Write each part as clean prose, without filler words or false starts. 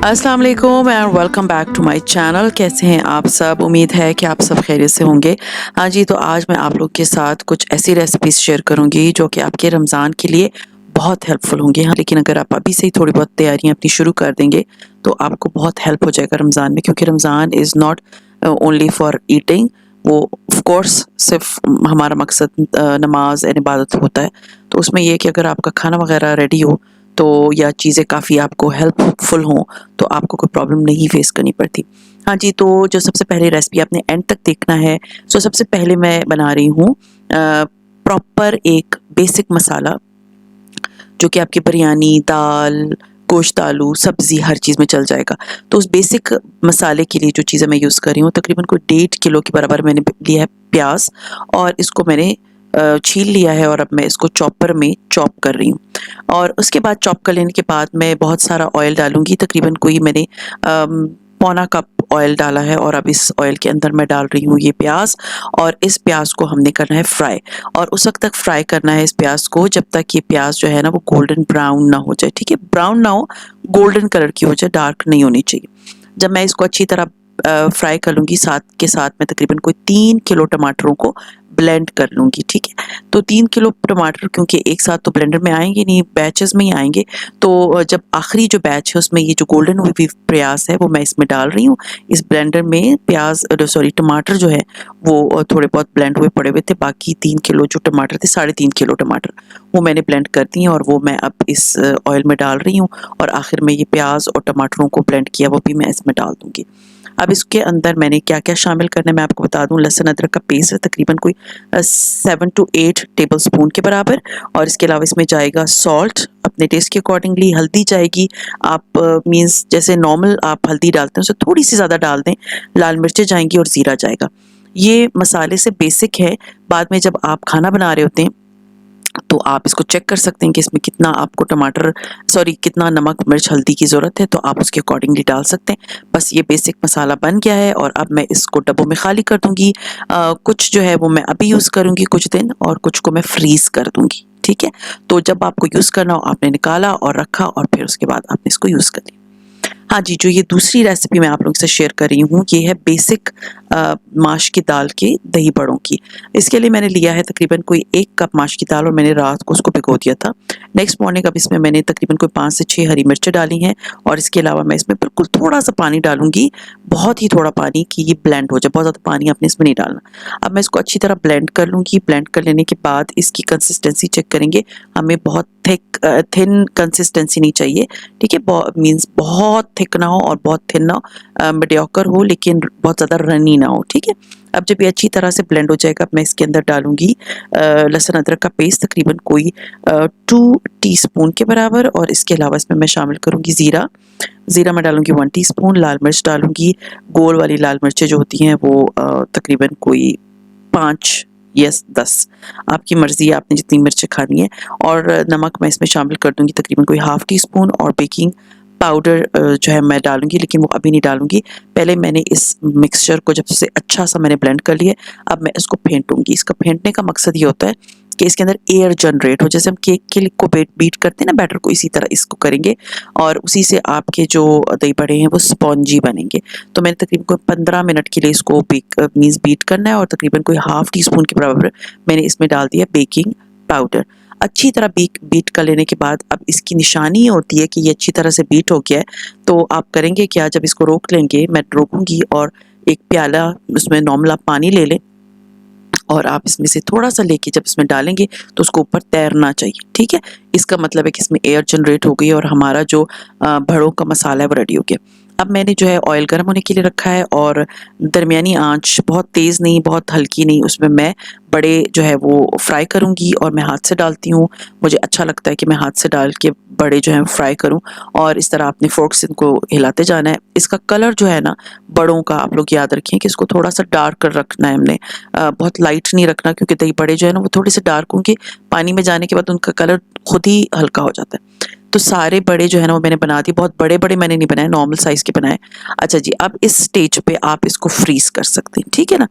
अस्सलाम वालेकुम and welcome back to my channel. कैसे हैं आप सब? उम्मीद है कि आप सब खैरियत से होंगे। हाँ जी, तो आज मैं आप लोग के साथ कुछ ऐसी रेसिपीज़ शेयर करूँगी जो कि आपके रमज़ान के लिए बहुत हेल्पफुल होंगी। हाँ, लेकिन अगर आप अभी से ही थोड़ी बहुत तैयारियाँ अपनी शुरू कर देंगे तो आपको बहुत हेल्प हो जाएगा रमज़ान में, क्योंकि Ramzan is not only for eating. वो ऑफ कोर्स सिर्फ हमारा मकसद नमाज एंड इबादत होता है। तो उसमें ये है कि अगर आपका खाना वगैरह रेडी हो तो या चीज़ें काफ़ी आपको हेल्पफुल हों तो आपको कोई प्रॉब्लम नहीं फेस करनी पड़ती। हाँ जी, तो जो सबसे पहली रेसिपी आपने एंड तक देखना है। सो सबसे पहले मैं बना रही हूँ प्रॉपर एक बेसिक मसाला, जो कि आपकी बिरयानी, दाल, गोश्त आलू, सब्ज़ी हर चीज़ में चल जाएगा। तो उस बेसिक मसाले के लिए जो चीज़ें मैं यूज़ कर रही हूँ, तकरीबन कोई 1.5 किलो के बराबर मैंने लिया है प्याज़, और इसको मैंने छील लिया है और अब मैं इसको चॉपर में चॉप कर रही हूँ। और उसके बाद चॉप कर लेने के बाद मैं बहुत सारा ऑयल डालूँगी, तकरीबन कोई मैंने पौना कप ऑयल डाला है, और अब इस ऑयल के अंदर मैं डाल रही हूँ ये प्याज़, और इस प्याज़ को हमने करना है फ्राई। और उस वक़्त तक फ्राई करना है इस प्याज़ को जब तक ये प्याज़ जो है ना वो गोल्डन ब्राउन ना हो जाए, ठीक है? ब्राउन ना हो, गोल्डन कलर की हो जाए, डार्क नहीं होनी चाहिए। जब मैं इसको अच्छी तरह फ्राई कर लूँगी, साथ के साथ मैं तकरीबन कोई 3 किलो टमाटरों को ब्लेंड कर लूँगी, ठीक है? तो 3 किलो टमाटर क्योंकि एक साथ तो ब्लेंडर में आएँगे नहीं, बैचेज़ में ही आएँगे। तो जब आखिरी जो बैच है उसमें ये जो गोल्डन हुई हुई प्याज़ है वो मैं इसमें डाल रही हूँ। इस ब्लेंडर में टमाटर जो है वो थोड़े बहुत ब्लेंड हुए पड़े हुए थे। बाकी 3 किलो जो टमाटर थे, 3.5 किलो टमाटर वो मैंने ब्लेंड कर दिए, और वो मैं अब इस ऑयल में डाल रही हूँ, और आखिर में ये प्याज़ और टमाटरों को ब्लेंड किया वो भी मैं इसमें डाल दूँगी। अब इसके अंदर मैंने क्या-क्या शामिल करना है मैं आपको बता दूँ। लहसुन अदरक का पेस्ट है तकरीबन कोई 7 टू 8 टेबलस्पून के बराबर, और इसके अलावा इसमें जाएगा सॉल्ट अपने टेस्ट के अकॉर्डिंगली, हल्दी जाएगी। आप मीन्स जैसे नॉर्मल आप हल्दी डालते हैं उससे थोड़ी-सी ज़्यादा डाल दें। लाल मिर्चें जाएँगी और ज़ीरा जाएगा। ये मसाले से बेसिक है। बाद में जब आप खाना बना रहे होते हैं तो आप इसको चेक कर सकते हैं कि इसमें कितना आपको कितना नमक, मिर्च, हल्दी की ज़रूरत है, तो आप उसके अकॉर्डिंगली डाल सकते हैं। बस ये बेसिक मसाला बन गया है, और अब मैं इसको डब्बों में खाली कर दूँगी। कुछ जो है वो मैं अभी यूज़ करूँगी कुछ दिन, और कुछ को मैं फ्रीज़ कर दूँगी, ठीक है? तो जब आपको यूज़ करना हो आपने निकाला और रखा, और फिर उसके बाद आपने इसको यूज़ कर लिया। हाँ जी, जो ये दूसरी रेसिपी मैं आप लोगों से शेयर कर रही हूँ, ये है बेसिक माश की दाल के दही बड़ों की। इसके लिए मैंने लिया है तकरीबन कोई 1 कप माश की दाल, और मैंने रात को उसको भिगो दिया था। नेक्स्ट मॉर्निंग अब इसमें मैंने तकरीबन कोई 5 से 6 हरी मिर्चें डाली हैं, और इसके अलावा मैं इसमें बिल्कुल थोड़ा-सा पानी डालूँगी, बहुत ही थोड़ा पानी, कि ये ब्लेंड हो जाए, बहुत ज़्यादा पानी आपने इसमें नहीं डालना। अब मैं इसको अच्छी तरह ब्लेंड कर लूँगी। ब्लेंड कर लेने के बाद इसकी कंसिस्टेंसी चेक करेंगे। हमें बहुत थिन कंसिस्टेंसी नहीं चाहिए, ठीक है? मीन्स बहुत थिक ना हो और बहुत थिन ना हो, मीडियोकर हो लेकिन बहुत ज़्यादा रनी ना हो, ठीक है? अब जब ये अच्छी तरह से ब्लेंड हो जाएगा, अब मैं इसके अंदर डालूँगी लहसुन अदरक का पेस्ट तकरीबन कोई 2 टीस्पून के बराबर, और इसके अलावा इसमें मैं शामिल करूँगी ज़ीरा। ज़ीरा मैं डालूँगी 1 टीस्पून, लाल मिर्च डालूँगी, गोल वाली लाल मिर्चें जो होती हैं वो तकरीबन कोई 5 या 10, आपकी मर्ज़ी है आपने जितनी मिर्चें खानी है। और नमक मैं इसमें शामिल कर दूँगी तकरीबन कोई हाफ़ टी स्पून, और बेकिंग पाउडर जो है मैं डालूँगी, लेकिन वो अभी नहीं डालूँगी। पहले मैंने इस मिक्सचर को जब से अच्छा सा मैंने ब्लेंड कर लिया, अब मैं इसको फेंटूँगी। इसका फेंटने का मकसद ये होता है कि इसके अंदर एयर जनरेट हो, जैसे हम केक के लिए को बीट करते हैं ना बैटर को, इसी तरह इसको करेंगे, और उसी से आपके जो दही बड़े हैं वो स्पॉन्जी बनेंगे। तो मैंने तकरीबन कोई 15 मिनट के लिए इसको बीट करना है, और तकरीबन कोई हाफ़ टी स्पून के बराबर मैंने इसमें डाल दिया बेकिंग पाउडर। अच्छी तरह बीट कर लेने के बाद अब इसकी निशानी ये होती है कि ये अच्छी तरह से बीट हो गया है, तो आप करेंगे क्या, जब इसको रोक लेंगे, मैं रोकूँगी, और एक प्याला उसमें नॉर्मल आप पानी ले लें, और आप इसमें से थोड़ा-सा लेके जब इसमें डालेंगे तो उसको ऊपर तैरना चाहिए, ठीक है? इसका मतलब है कि इसमें एयर जनरेट हो गई है, और हमारा जो भड़ों का मसाला है वो रेडी हो गया। अब मैंने जो है ऑयल गर्म होने के लिए रखा है, और दरमियानी आँच, बहुत तेज़ नहीं, बहुत हल्की नहीं, उसमें मैं बड़े जो है वो फ्राई करूँगी, और मैं हाथ से डालती हूँ। मुझे अच्छा लगता है कि मैं हाथ से डाल के बड़े जो हैं फ्राई करूँ, और इस तरह आपने फ़ोर्क से इनको हिलाते जाना है। इसका कलर जो है ना बड़ों का, आप लोग याद रखें कि इसको थोड़ा-सा डार्क कर रखना है हमने, बहुत लाइट नहीं रखना, क्योंकि दही बड़े जो है ना वो थोड़े से डार्क होंगे, पानी में जाने के बाद उनका कलर खुद ही हल्का हो जाता है। तो सारे बड़े जो है ना वो मैंने बना दिए, बहुत बड़े-बड़े मैंने नहीं बनाए, नॉर्मल साइज़ के बनाए। अच्छा जी, अब इस स्टेज पे आप इसको फ्रीज़ कर सकते हैं, ठीक है ना?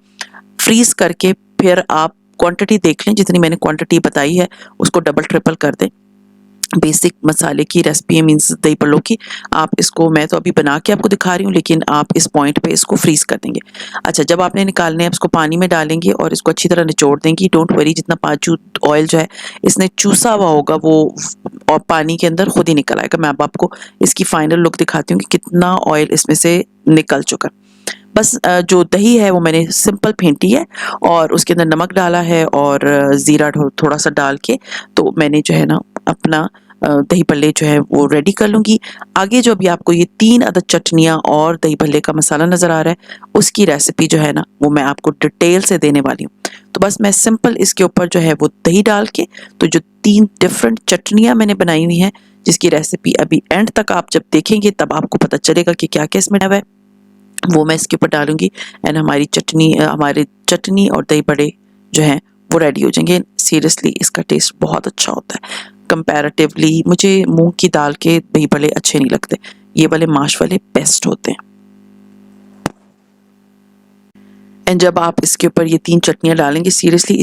फ्रीज़ करके फिर आप क्वांटिटी देख लें, जितनी मैंने क्वांटिटी बताई है उसको डबल ट्रिपल कर दें। बेसिक मसाले की रेसिपी है, मीन्स दही पल्लो की। आप इसको, मैं तो अभी बना के आपको दिखा रही हूँ, लेकिन आप इस पॉइंट पे इसको फ्रीज कर देंगे। अच्छा, जब आपने निकालने हैं इसको पानी में डालेंगे और इसको अच्छी तरह निचोड़ देंगी। डोंट वरी, जितना पाँचू ऑयल जो है इसने चूसा हुआ होगा वो और पानी के अंदर खुद ही निकल आएगा। मैं अब आपको इसकी फाइनल लुक दिखाती हूँ कि कितना ऑयल इसमें से निकल चुका। बस जो दही है वो मैंने सिंपल फेंटी है और उसके अंदर नमक डाला है और ज़ीरा थोड़ा सा डाल के, तो मैंने जो है ना अपना दही भल्ले जो है वो रेडी कर लूँगी। आगे जो अभी आपको ये 3 अदद चटनियाँ और दही भल्ले का मसाला नज़र आ रहा है, उसकी रेसिपी जो है ना वो मैं आपको डिटेल से देने वाली हूँ। तो बस मैं सिंपल इसके ऊपर जो है वो दही डाल के, तो जो 3 डिफरेंट चटनियाँ मैंने बनाई हुई हैं, जिसकी रेसिपी अभी एंड तक आप जब देखेंगे तब आपको पता चलेगा कि क्या-क्या इसमें डला है, वो मैं इसके ऊपर डालूँगी। एंड हमारी चटनी और दही बड़े जो हैं वो रेडी हो जाएंगे। सीरियसली इसका टेस्ट बहुत अच्छा होता है। कंपैरेटिवली मुझे मूंग की दाल के दही बड़े अच्छे नहीं लगते, ये वाले माश वाले बेस्ट होते हैं। एंड जब आप इसके ऊपर ये 3 चटनियाँ डालेंगे, सीरियसली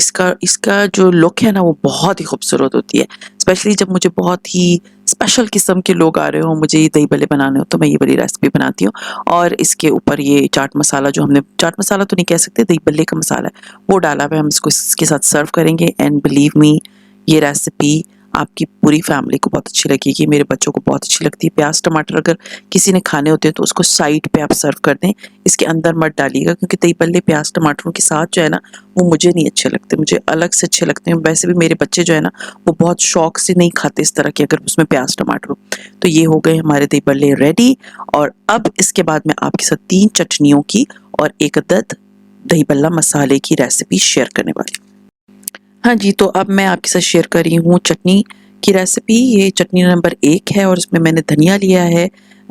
इसका जो लुक है ना वो बहुत ही खूबसूरत होती है। स्पेशली जब मुझे बहुत ही स्पेशल किस्म के लोग आ रहे हो, मुझे ये दही भल्ले बनाने हो, तो मैं ये वाली रेसिपी बनाती हूँ। और इसके ऊपर ये चाट मसाला, जो हमने चाट मसाला तो नहीं कह सकते, दही भल्ले का मसाला है, वो डाला हुआ है। हम इसको इसके साथ सर्व करेंगे एंड बिलीव मी, ये रेसिपी आपकी पूरी फैमिली को बहुत अच्छी लगेगी। मेरे बच्चों को बहुत अच्छी लगती है। प्याज टमाटर अगर किसी ने खाने होते हैं तो उसको साइड पे आप सर्व कर दें, इसके अंदर मत डालिएगा, क्योंकि दही भल्ले प्याज टमाटरों के साथ जो है ना वो मुझे नहीं अच्छे लगते, मुझे अलग से अच्छे लगते हैं। वैसे भी मेरे बच्चे जो है ना वो बहुत शौक से नहीं खाते इस तरह के, अगर उसमें प्याज टमाटर हो। तो ये हो गए हमारे दही भल्ले रेडी। और अब इसके बाद मैं आपके साथ 3 चटनियों की और 1 अदद दही भल्ला मसाले की रेसिपी शेयर करने वाली हूँ। हाँ जी, तो अब मैं आपके साथ शेयर कर रही हूँ चटनी की रेसिपी। ये चटनी नंबर 1 है और इसमें मैंने धनिया लिया है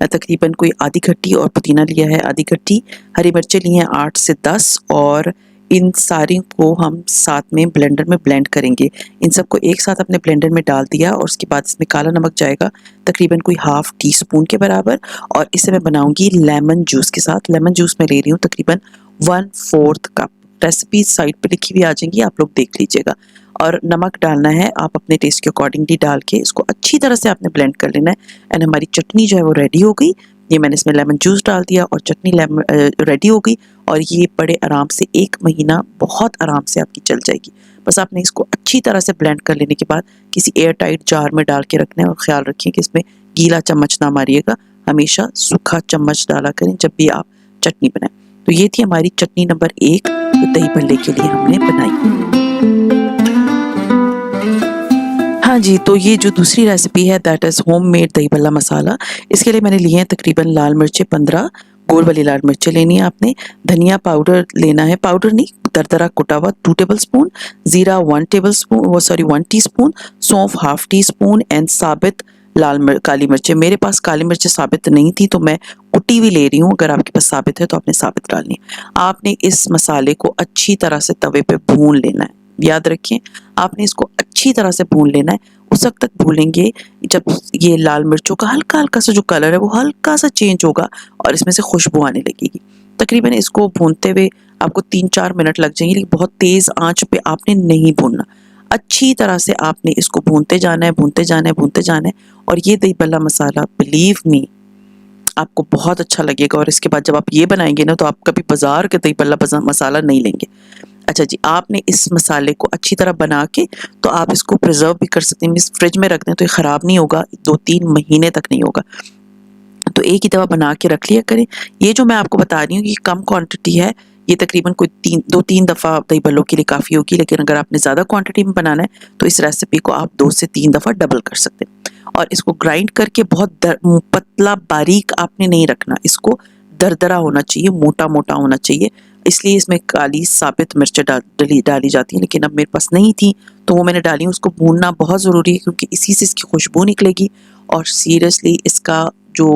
तकरीबन कोई आधी गट्टी, और पुदीना लिया है आधी गट्टी, हरी मिर्चें ली हैं 8 से 10, और इन सारी को हम साथ में ब्लेंडर में ब्लेंड करेंगे। इन सबको एक साथ अपने ब्लेंडर में डाल दिया और उसके बाद इसमें काला नमक जाएगा तकरीबन कोई हाफ टी स्पून के बराबर, और इसे मैं बनाऊंगी लेमन जूस के साथ। लेमन जूस मैं ले रही हूँ तकरीबन 1/4 कप। रेसिपी साइड पे लिखी हुई आ जाएंगी, आप लोग देख लीजिएगा। और नमक डालना है आप अपने टेस्ट के अकॉर्डिंगली डाल के इसको अच्छी तरह से आपने ब्लेंड कर लेना है। एंड हमारी चटनी जो है वो रेडी हो गई। ये मैंने इसमें लेमन जूस डाल दिया और चटनी रेडी हो गई। और ये बड़े आराम से 1 महीना बहुत आराम से आपकी चल जाएगी। बस आपने इसको अच्छी तरह से ब्लेंड कर लेने के बाद किसी एयर टाइट जार में डाल के रखना है, और ख्याल रखिए कि इसमें गीला चम्मच ना मारिएगा, हमेशा सूखा चम्मच डाला करें जब भी आप चटनी बनाएं। तो ये थी हमारी चटनी नंबर 1 जो दही भल्ले के लिए हमने बनाई। हाँ जी, तो ये जो दूसरी रेसिपी है दैट इज़ होममेड दही भल्ला मसाला। इसके लिए मैंने लिए हैं तकरीबन लाल मिर्चें 15, गोल वाली लाल मिर्चें लेनी है आपने। धनिया पाउडर लेना है, पाउडर नहीं दरदरा कुटा हुआ 2 टेबलस्पून, जीरा 1 टीस्पून, सौंफ हाफ टी स्पून एंड साबित काली मिर्चें। मेरे पास काली मिर्चें साबित नहीं थी तो मैं कुटी हुई ले रही हूँ। अगर आपके पास साबित है तो आपने साबित डालनी है। आपने इस मसाले को अच्छी तरह से तवे पे भून लेना है। याद रखें, आपने इसको अच्छी तरह से भून लेना है। उस वक्त तक भूलेंगे जब ये लाल मिर्चों का हल्का हल्का सा जो कलर है वो हल्का सा चेंज होगा और इसमें से खुशबू आने लगेगी। तकरीबन इसको भूनते हुए आपको 3-4 मिनट लग जाएंगे, लेकिन बहुत तेज आंच पे आपने नहीं भूनना। अच्छी तरह से आपने इसको भूनते जाना है, भूनते जाना है, भूनते जाना है। और ये दही भल्ला मसाला बिलीव मी आपको बहुत अच्छा लगेगा। और इसके बाद जब आप ये बनाएंगे ना तो आप कभी बाजार के दही भल्ला मसाला नहीं लेंगे। अच्छा जी, आपने इस मसाले को अच्छी तरह बना के तो आप इसको प्रिजर्व भी कर सकते हैं, मीन्स फ्रिज में रख दें तो ये ख़राब नहीं होगा, 2-3 महीने तक नहीं होगा। तो एक ही दफ़ा बना के रख लिया करें। ये जो मैं आपको बता रही हूँ ये कम क्वांटिटी है, ये तकरीबन कोई 2-3 दफ़ा दही भल्लों के लिए काफ़ी होगी, लेकिन अगर आपने ज़्यादा क्वांटिटी में बनाना है तो इस रेसिपी को आप 2 से 3 दफ़ा डबल कर सकते हैं। और इसको ग्राइंड करके बहुत पतला बारीक आपने नहीं रखना, इसको दरदरा होना चाहिए, मोटा मोटा होना चाहिए। इसलिए इसमें काली साबित मिर्चें डाली जाती हैं, लेकिन अब मेरे पास नहीं थी तो वो मैंने डाली। उसको भूनना बहुत ज़रूरी है क्योंकि इसी से इसकी खुशबू निकलेगी। और सीरियसली इसका जो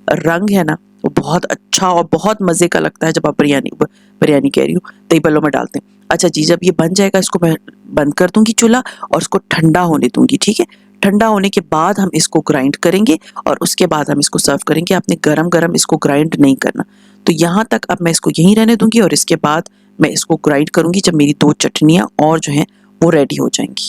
रंग है ना वो बहुत अच्छा और बहुत मज़े का लगता है जब आप बिरयानी कह रही हूँ दही भल्लों में डालते हैं। अच्छा जी, जब ये बन जाएगा इसको मैं बंद कर दूंगी चूल्हा और इसको ठंडा होने दूंगी। ठीक है, ठंडा होने के बाद हम इसको ग्राइंड करेंगे और उसके बाद हम इसको सर्व करेंगे। आपने गरम गरम इसको ग्राइंड नहीं करना। तो यहाँ तक अब मैं इसको यहीं रहने दूंगी और इसके बाद मैं इसको ग्राइंड करूंगी जब मेरी 2 चटनियाँ और जो हैं वो रेडी हो जाएंगी।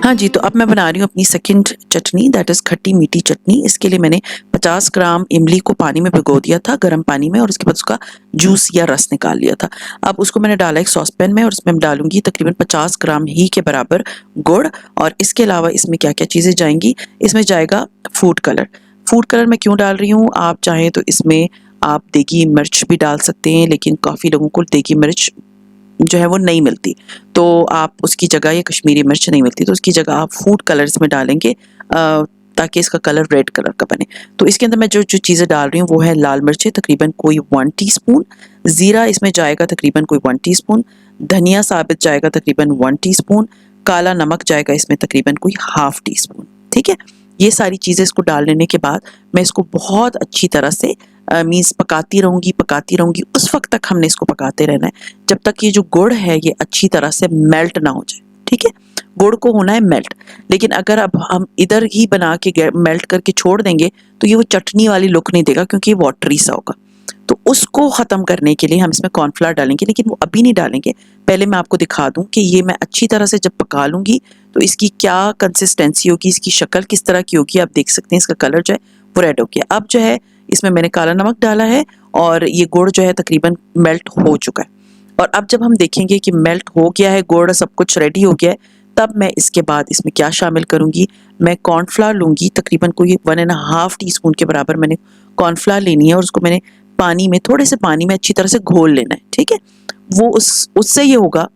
हाँ जी, तो अब मैं बना रही हूँ अपनी सेकंड चटनी, दैट इज़ खट्टी मीठी चटनी। इसके लिए मैंने 50 ग्राम इमली को पानी में भिगो दिया था, गर्म पानी में, और उसके बाद उसका जूस या रस निकाल लिया था। अब उसको मैंने डाला एक सॉस पैन में, और उसमें मैं डालूँगी तकरीबन 50 ग्राम ही के बराबर गुड़, और इसके अलावा इसमें क्या-क्या चीज़ें जाएँगी, इसमें जाएगा फूड कलर। फूड कलर मैं क्यों डाल रही हूँ, आप चाहें तो इसमें आप देगी मिर्च भी डाल सकते हैं, लेकिन काफ़ी लोगों को देगी मिर्च जो है वो नहीं मिलती, तो आप उसकी जगह, या कश्मीरी मिर्च नहीं मिलती तो उसकी जगह आप फूड कलर्स में डालेंगे, ताकि इसका कलर रेड कलर का बने। तो इसके अंदर मैं जो जो चीज़ें डाल रही हूँ वो है लाल मिर्चें तकरीबन कोई 1 टीस्पून, ज़ीरा इसमें जाएगा तकरीबन कोई 1 टीस्पून, धनिया साबित जाएगा तकरीबन 1 टीस्पून, काला नमक जाएगा इसमें तकरीबन कोई हाफ टीस्पून। ठीक है, ये सारी चीज़ें इसको डाल लेने के बाद मैं इसको बहुत अच्छी तरह से मीन्स पकाती रहूँगी, उस वक्त तक हमने इसको पकाते रहना है जब तक ये जो गुड़ है ये अच्छी तरह से मेल्ट ना हो जाए। ठीक है, गुड़ को होना है मेल्ट, लेकिन अगर अब हम इधर ही बना के मेल्ट करके छोड़ देंगे तो ये वो चटनी वाली लुक नहीं देगा, क्योंकि ये वाटरी सा होगा। तो उसको ख़त्म करने के लिए हम इसमें कॉर्नफ्लावर डालेंगे, लेकिन वो अभी नहीं डालेंगे। पहले मैं आपको दिखा दूं कि ये मैं अच्छी तरह से जब पका लूँगी तो इसकी क्या कंसिस्टेंसी होगी, इसकी शक्ल किस तरह की होगी। आप देख सकते हैं इसका कलर जो है वो रेड हो गया। अब जो है इसमें मैंने काला नमक डाला है, और ये गुड़ जो है तकरीबन मेल्ट हो चुका है। और अब जब हम देखेंगे कि मेल्ट हो गया है गुड़, सब कुछ रेडी हो गया है, तब मैं इसके बाद इसमें क्या शामिल करूँगी, मैं कॉर्नफ्लावर लूँगी तकरीबन कोई 1.5 टीस्पून के बराबर मैंने कॉर्नफ्लावर लेनी है, और उसको मैंने पानी में, थोड़े से पानी में अच्छी तरह से घोल लेना है। ठीक है, वो उससे ये होगा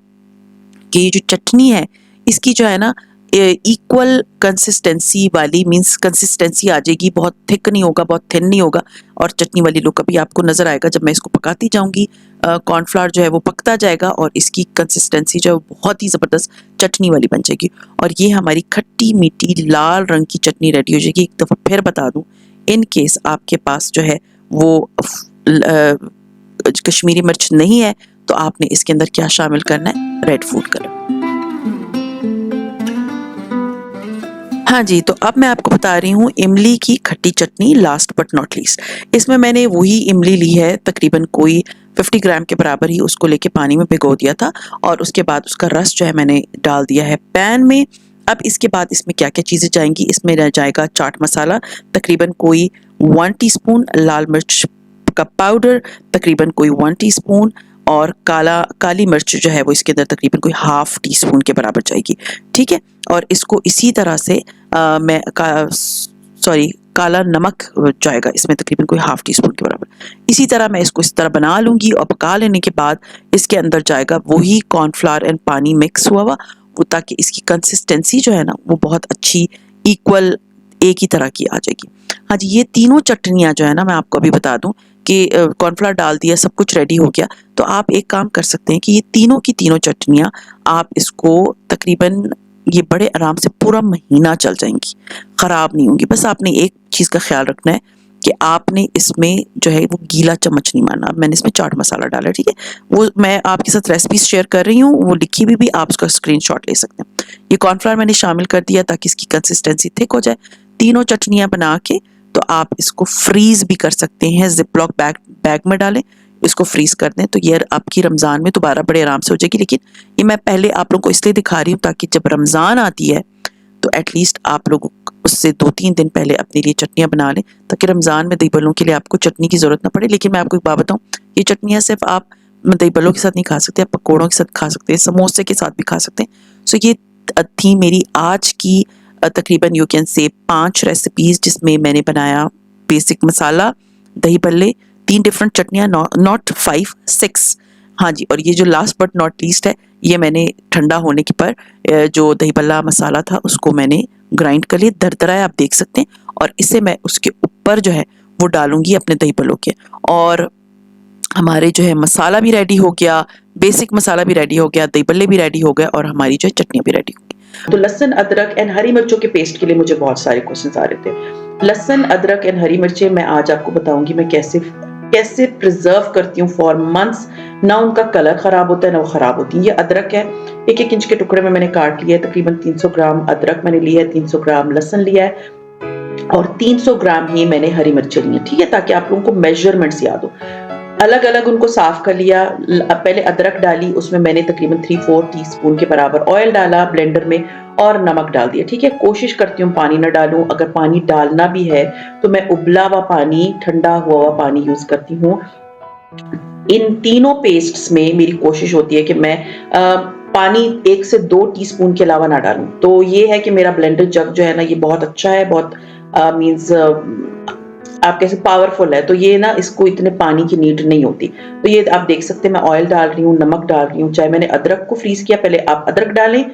कि ये जो चटनी है इसकी जो है ना इक्वल कंसिस्टेंसी वाली, मींस कंसिस्टेंसी आ जाएगी, बहुत थिक नहीं होगा, बहुत थिन नहीं होगा, और चटनी वाली लुक अभी आपको नज़र आएगा जब मैं इसको पकाती जाऊंगी। कॉर्नफ्लावर जो है वो पकता जाएगा और इसकी कंसिस्टेंसी जो है वो बहुत ही ज़बरदस्त चटनी वाली बन जाएगी, और ये हमारी खट्टी मीठी लाल रंग की चटनी रेडी हो जाएगी। एक दफ़ा फिर बता दूँ, इन केस आपके पास जो है वो कश्मीरी मिर्च नहीं है तो आपने इसके अंदर क्या शामिल करना है, रेड फूड कलर। हाँ जी, तो अब मैं आपको बता रही हूँ इमली की खट्टी चटनी, लास्ट बट नॉट लीस्ट। इसमें मैंने वही इमली ली है तकरीबन कोई 50 ग्राम के बराबर ही, उसको लेके पानी में भिगो दिया था, और उसके बाद उसका रस जो है मैंने डाल दिया है पैन में। अब इसके बाद इसमें क्या क्या चीज़ें जाएंगी, इसमें रह जाएगा चाट मसाला तकरीबन कोई 1 टीस्पून, लाल मिर्च का पाउडर तकरीबन कोई 1 टीस्पून, और काली मिर्च जो है वो इसके अंदर तकरीबन कोई हाफ टीस्पून के बराबर जाएगी। ठीक है, और इसको इसी तरह से काला नमक जाएगा इसमें तकरीबन कोई हाफ टीस्पून के बराबर। इसी तरह मैं इसको इस तरह बना लूँगी, और पका लेने के बाद इसके अंदर जाएगा वही कॉर्नफ्लावर एंड पानी मिक्स हुआ हुआ वो, ताकि इसकी कंसिस्टेंसी जो है ना वो बहुत अच्छी इक्वल एक ही तरह की आ जाएगी। हाँ जी, ये तीनों चटनियाँ जो है ना, मैं आपको अभी बता दूं कि कॉर्नफ्लावर डाल दिया, सब कुछ रेडी हो गया, तो आप एक काम कर सकते हैं कि ये तीनों की तीनों चटनियाँ आप इसको तकरीबन ये बड़े आराम से पूरा महीना चल जाएंगी, ख़राब नहीं होंगी। बस आपने एक चीज़ का ख्याल रखना है कि आपने इसमें जो है वो गीला चम्मच नहीं मारना। अब मैंने इसमें चाट मसाला डाला, ठीक है, वो मैं आपके साथ रेसिपीज शेयर कर रही हूँ, वो लिखी भी आप उसका स्क्रीनशॉट ले सकते हैं। ये कॉर्नफ्लावर मैंने शामिल कर दिया ताकि इसकी कंसिस्टेंसी थिक हो जाए। तीनों चटनियाँ बना के तो आप इसको फ्रीज भी कर सकते हैं, जिपलॉक बैग में डालें, इसको फ्रीज कर दें, तो ये आपकी रमज़ान में दोबारा बड़े आराम से हो जाएगी। लेकिन ये मैं पहले आप लोगों को इसलिए दिखा रही हूँ ताकि जब रमज़ान आती है तो एटलीस्ट आप लोग उससे 2-3 दिन पहले अपने लिए चटनियाँ बना लें, ताकि रमज़ान में दही बल्लों के लिए आपको चटनी की ज़रूरत ना पड़े। लेकिन मैं आपको एक बात बताऊँ, ये चटनियाँ सिर्फ आप दही बल्लों के साथ नहीं खा सकते, आप पकौड़ों के साथ खा सकते हैं, समोसे के साथ भी खा सकते हैं। सो ये थी मेरी आज की तकरीबन यू कैन से 5 रेसिपीज़, जिसमें मैंने बनाया बेसिक मसाला, दही बल्ले, 3 डिफरेंट चटनियाँ, नॉट 5, 6। हाँ जी, और ये जो लास्ट बट नॉट लीस्ट है, ये मैंने ठंडा होने के पर जो दही बल्ला मसाला था उसको मैंने ग्राइंड कर लिया, दरदरा है आप देख सकते हैं, और इसे मैं उसके ऊपर जो है वो डालूंगी अपने दही बल्लों के। और हमारे जो है मसाला भी रेडी हो गया, बेसिक मसाला भी रेडी हो गया, दही बल्ले भी रेडी हो गए, और हमारी जो है चटनियाँ भी रेडी हो गई। तो लहसुन, अदरक एंड हरी मिर्चों के पेस्ट के लिए मुझे बहुत सारे क्वेश्चंस आ रहे थे। लहसुन, अदरक एंड हरी मिर्चें मैं आज आपको बताऊंगी मैं कैसे प्रिजर्व करती हूँ फॉर मंथ्स, ना उनका कलर खराब होता है ना वो खराब होती है। ये अदरक है, 1-1 इंच के टुकड़े में मैंने काट लिया है, तकरीबन 300 ग्राम अदरक मैंने लिया है, 300 ग्राम लहसुन लिया है, और 300 ग्राम ही मैंने हरी मिर्चें ली है, ठीक है, ताकि आप लोगों को मेजरमेंट्स याद हो। अलग अलग उनको साफ कर लिया। पहले अदरक डाली, उसमें मैंने तकरीबन 3-4 टीस्पून के बराबर ऑयल डाला ब्लेंडर में और नमक डाल दिया। ठीक है, कोशिश करती हूँ पानी ना डालूं। अगर पानी डालना भी है तो मैं उबला हुआ पानी, ठंडा हुआ हुआ पानी यूज करती हूँ। इन तीनों पेस्ट्स में मेरी कोशिश होती है कि मैं पानी 1 से 2 टीस्पून के अलावा ना डालूं। तो ये है कि मेरा ब्लेंडर जग जो है ना, ये बहुत अच्छा है, बहुत मीन्स आप कैसे पावरफुल है। तो ये ना, इसको इतने पानी की नीड नहीं होती। तो ये आप देख सकते हैं, मैं ऑयल डाल रही हूँ, नमक डाल रही हूँ। चाहे मैंने अदरक को फ्रीज किया, पहले आप अदरक डालें,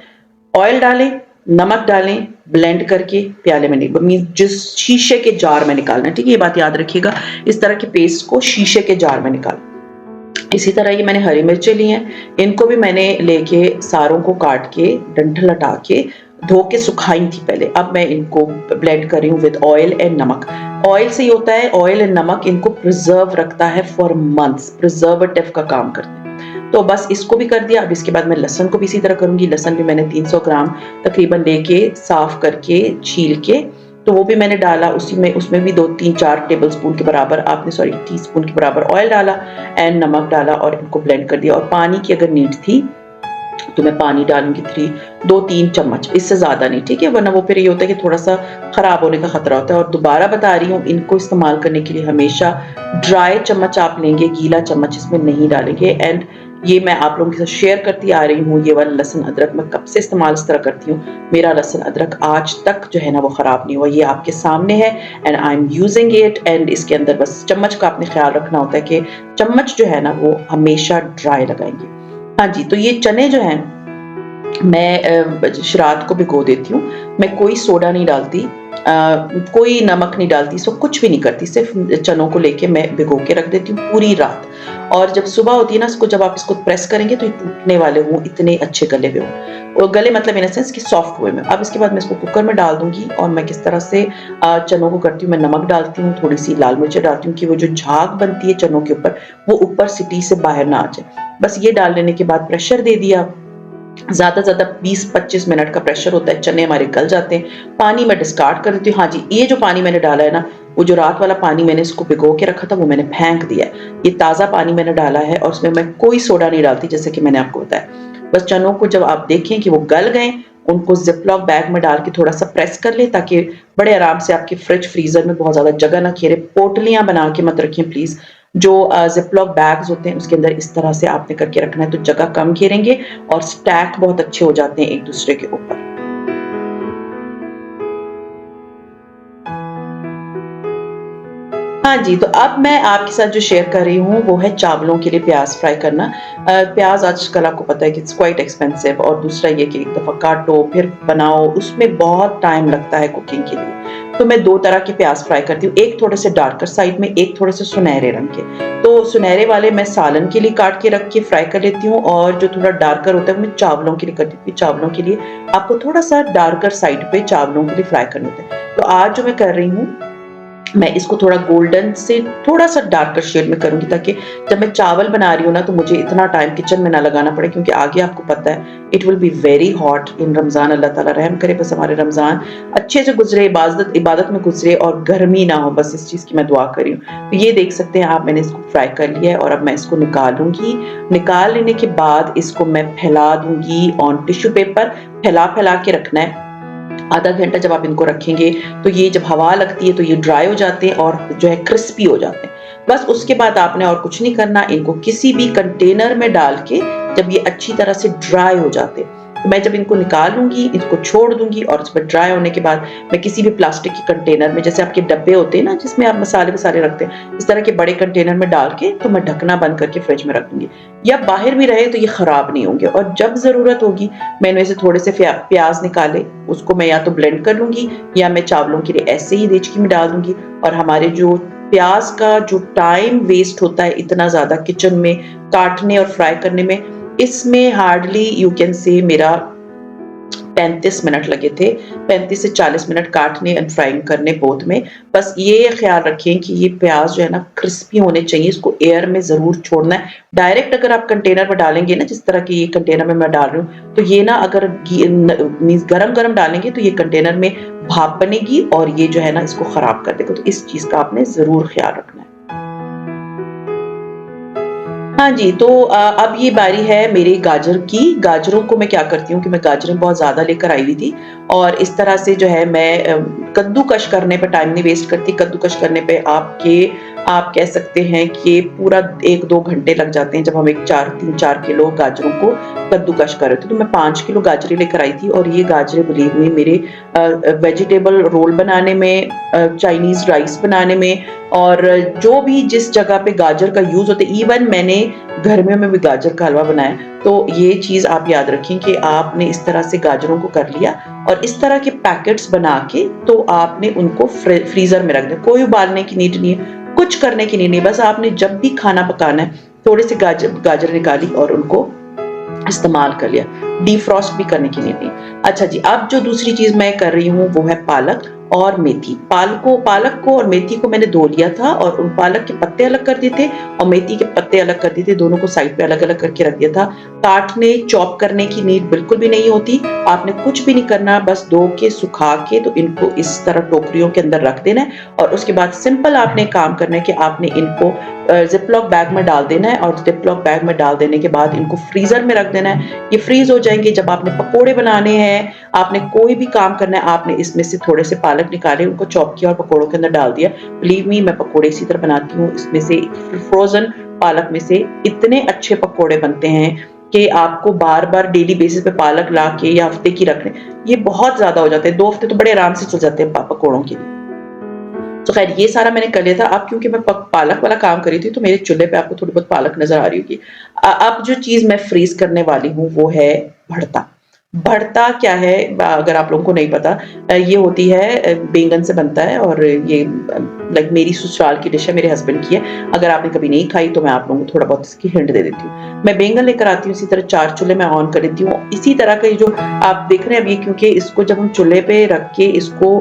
ऑयल डालें, नमक डालें, ब्लेंड करके प्याले में नहीं, मीन जिस शीशे के जार में निकालना है। ठीक है, ये बात याद रखिएगा, इस तरह के पेस्ट को शीशे के जार में निकाल। इसी तरह ये मैंने हरी मिर्चें ली हैं, इनको भी मैंने लेके सारों को काट के डंठल हटा के धो के सुखाई थी पहले। अब मैं इनको ब्लेंड कर रही हूँ विद ऑयल एंड नमक। ऑयल से ही होता है, ऑयल एंड नमक इनको प्रिजर्व रखता है फॉर मंथ्स, प्रिजर्वेटिव का काम करते हैं। तो बस इसको भी कर दिया। अब इसके बाद मैं लहसुन को भी इसी तरह करूंगी। लहसुन भी मैंने 300 ग्राम तकरीबन लेके साफ करके छील के, तो वो भी मैंने डाला उसी में। उसमें भी 2-3-4 टेबल स्पून के बराबर टीस्पून के बराबर ऑयल डाला एंड नमक डाला और इनको ब्लेंड कर दिया। और पानी की अगर नीड थी तो मैं पानी डालूंगी 2-3 चम्मच, इससे ज्यादा नहीं। ठीक है, वरना वो फिर ये होता है कि थोड़ा सा खराब होने का खतरा होता है। और दोबारा बता रही हूँ, इनको इस्तेमाल करने के लिए हमेशा ड्राई चम्मच आप लेंगे, गीला चम्मच इसमें नहीं डालेंगे। एंड ये मैं आप लोगों के साथ शेयर करती आ रही हूँ, ये वाला लहसुन अदरक मैं कब से इस्तेमाल इस तरह करती हूँ। मेरा लहसुन अदरक आज तक जो है ना वो खराब नहीं हुआ। ये आपके सामने है and I am using it. And इसके अंदर बस चम्मच का आपने ख्याल रखना होता है कि चम्मच जो है ना वो हमेशा ड्राई लगाएंगे। हाँ जी, तो ये चने जो हैं मैं रात को भिगो देती हूँ। मैं कोई सोडा नहीं डालती, कोई नमक नहीं डालती, इसको कुछ भी नहीं करती। सिर्फ चनों को लेके मैं भिगो के रख देती हूँ पूरी रात। और जब सुबह होती है ना, जब आप इसको प्रेस करेंगे तो ये टूटने वाले हों, इतने अच्छे गले हुए हों। और गले मतलब इन सेंस कि सॉफ्ट हुए में। अब इसके बाद मैं इसको कुकर में डाल दूंगी और मैं किस तरह से चनों को करती हूँ, मैं नमक डालती हूँ, थोड़ी सी लाल मिर्च डालती हूँ कि वो जो झाग बनती है चनों के ऊपर, वो ऊपर सीटी से बाहर ना आ जाए। बस ये डाल लेने के बाद प्रेशर दे दिया। ज्यादा ज्यादा 20-25 मिनट का प्रेशर होता है, चने हमारे गल जाते हैं। पानी मैं डिस्कार्ड कर देती हूँ। हाँ जी, ये जो पानी मैंने डाला है ना, वो जो रात वाला पानी मैंने इसको भिगो के रखा था वो मैंने फेंक दिया है। ये ताज़ा पानी मैंने डाला है और उसमें मैं कोई सोडा नहीं डालती, जैसे कि मैंने आपको बताया। बस चनों को जब आप देखें कि वो गल गए, उनको जिपलॉक बैग में डाल के थोड़ा सा प्रेस कर ले, ताकि बड़े आराम से आपके फ्रिज फ्रीजर में बहुत ज्यादा जगह ना घेरे। पोटलियां बना के मत रखें प्लीज। जो जिपलॉक बैग्स होते हैं उसके अंदर इस तरह से आपने करके रखना है, तो जगह कम घेरेंगे और स्टैक बहुत अच्छे हो जाते हैं एक दूसरे के ऊपर। हाँ जी, तो अब मैं आपके साथ जो शेयर कर रही हूँ वो है चावलों के लिए प्याज फ्राई करना। प्याज आजकल आपको पता है कि इट्स क्वाइट एक्सपेंसिव, और दूसरा ये कि एक दफ़ा काटो फिर बनाओ, उसमें बहुत टाइम लगता है कुकिंग के लिए। तो मैं 2 तरह के प्याज फ्राई करती हूँ, एक थोड़े से डार्कर साइड में, एक थोड़े से सुनहरे रंग के। तो सुनहरे वाले मैं सालन के लिए काट के रख के फ्राई कर लेती हूँ, और जो थोड़ा डार्कर होता है मैं चावलों के लिए करती हूँ। चावलों के लिए आपको थोड़ा सा डार्कर साइड पे चावलों के लिए फ्राई करने होते हैं। तो आज जो मैं कर रही हूँ, मैं इसको थोड़ा गोल्डन से थोड़ा सा डार्कर शेड में करूंगी, ताकि जब मैं चावल बना रही हूँ ना तो मुझे इतना टाइम किचन में ना लगाना पड़े, क्योंकि आगे आपको पता है it will be very hot in Ramzan. अल्लाह ताला रहम करे, बस हमारे रमजान अच्छे से गुजरे, इबादत में गुजरे और गर्मी ना हो, बस इस चीज की मैं दुआ कर रही हूँ। तो ये देख सकते हैं आप, मैंने इसको फ्राई कर लिया है और अब मैं इसको निकालूंगी। निकाल लेने के बाद इसको मैं फैला दूंगी ऑन टिश्यू पेपर। फैला फैला के रखना है। आधा घंटा जब आप इनको रखेंगे तो ये जब हवा लगती है तो ये ड्राई हो जाते हैं और जो है क्रिस्पी हो जाते हैं। बस उसके बाद आपने और कुछ नहीं करना, इनको किसी भी कंटेनर में डाल के जब ये अच्छी तरह से ड्राई हो जाते हैं, तो मैं जब इनको निकालूंगी, इनको छोड़ दूंगी और इस पर ड्राई होने के बाद मैं किसी भी प्लास्टिक के कंटेनर में, जैसे आपके डब्बे होते हैं ना जिसमें आप मसाले वसाले रखते हैं, इस तरह के बड़े कंटेनर में डाल के तो मैं ढकना बंद करके फ्रिज में रख दूंगी। या बाहर भी रहे तो ये खराब नहीं होंगे। और जब जरूरत होगी मैंने इसे थोड़े से प्याज निकाले, उसको मैं या तो ब्लेंड कर लूंगी या मैं चावलों के लिए ऐसे ही देचकी में डाल दूंगी। और हमारे जो प्याज का जो टाइम वेस्ट होता है इतना ज्यादा किचन में काटने और फ्राई करने में, इसमें हार्डली यू कैन से मेरा 35 मिनट लगे थे, 35 से 40 मिनट काटने एंड फ्राइंग करने बोथ में। बस ये ख्याल रखें कि ये प्याज जो है ना क्रिस्पी होने चाहिए, इसको एयर में जरूर छोड़ना है। डायरेक्ट अगर आप कंटेनर में डालेंगे ना, जिस तरह की ये कंटेनर में मैं डाल रही हूँ, तो ये ना अगर गरम गरम डालेंगे तो ये कंटेनर में भाप बनेगी और ये जो है ना इसको खराब कर देगा। तो इस चीज का आपने जरूर ख्याल रखना है। हाँ जी, तो अब ये बारी है मेरे गाजर की। गाजरों को मैं क्या करती हूँ कि मैं गाजरें बहुत ज़्यादा लेकर आई हुई थी और इस तरह से जो है मैं कद्दूकस करने पे टाइम नहीं वेस्ट करती। कद्दूकस करने पे आप कह सकते हैं कि पूरा 1-2 घंटे लग जाते हैं जब हम एक 3-4 किलो गाजरों को कद्दूकस कर रहे थे। तो मैं 5 किलो गाजरें लेकर आई थी और ये गाजरें बिलीव मी मेरे वेजिटेबल रोल बनाने में, चाइनीज़ राइस बनाने में और जो भी जिस जगह पे गाजर का यूज़ होता है, इवन मैंने घर में भी गाजर का हलवा बनाया। तो ये चीज़ आप याद रखें कि आपने इस तरह से गाजरों को कर लिया और इस तरह के पैकेट्स बना के तो आपने उनको फ्रीज़र में रख दिया। कोई उबालने की नीड नहीं है, कुछ करने की नीड नहीं, बस आपने जब भी खाना पकाना है थोड़े से गाजर निकाली और उनको इस्तेमाल कर लिया। डिफ्रॉस्ट भी करने की नीड नहीं। अच्छा जी, अब जो दूसरी चीज़ मैं कर रही हूँ वो है पालक और मेथी। पालक को और मेथी को मैंने धो लिया था और उन पालक के पत्ते अलग कर दिए थे और मेथी के पत्ते अलग कर दिए थे, दोनों को साइड पे अलग-अलग करके रख दिया था। काटने, चॉप करने की नीड बिल्कुल भी नहीं होती। आपने कुछ भी नहीं करना, बस धो के, सुखा के तो इनको इस तरह टोकरियों के अंदर रख देना है और उसके बाद सिंपल आपने काम करना है कि आपने इनको ज़िप-लॉक बैग में डाल देना है और ज़िप-लॉक बैग में डाल देने के बाद इनको फ्रीज़र में रख देना है। ये फ्रीज़ हो जाएँगे। जब आपने पकोड़े बनाने हैं, आपने कोई भी काम करना है, आपने इसमें से थोड़े से पालक निकाले, उनको चॉप किया और पकोड़ों के अंदर डाल दिया। बिलीव मी, मैं पकोड़े इसी तरह बनाती हूँ। इसमें से फ्रोज़न पालक में से इतने अच्छे पकोड़े बनते हैं कि आपको बार-बार डेली बेसिस पे पालक ला के या हफ्ते की रख लें, ये बहुत ज़्यादा हो जाते हैं। 2 हफ्ते तो बड़े आराम से चल जाते हैं पकोड़ों के लिए। तो खैर ये सारा मैंने कर लिया था। अब क्योंकि मैं पालक वाला काम कर रही थी तो मेरे चूल्हे पे आपको थोड़ी बहुत पालक नज़र आ रही होगी। अब जो चीज़ मैं फ्रीज़ करने वाली हूँ वो है भरता। भरता क्या है, अगर आप लोगों को नहीं पता, ये होती है बैंगन से बनता है और ये लाइक मेरी ससुराल की डिश है, मेरे हस्बैंड की है। अगर आपने कभी नहीं खाई तो मैं आप लोगों को थोड़ा बहुत इसकी हिंट दे देती हूँ। मैं बैंगन लेकर आती हूँ, इसी तरह 4 चूल्हे मैं ऑन कर देती हूँ। इसी तरह का ये जो आप देख रहे हैं अभी, क्योंकि इसको जब हम चूल्हे पे रख के इसको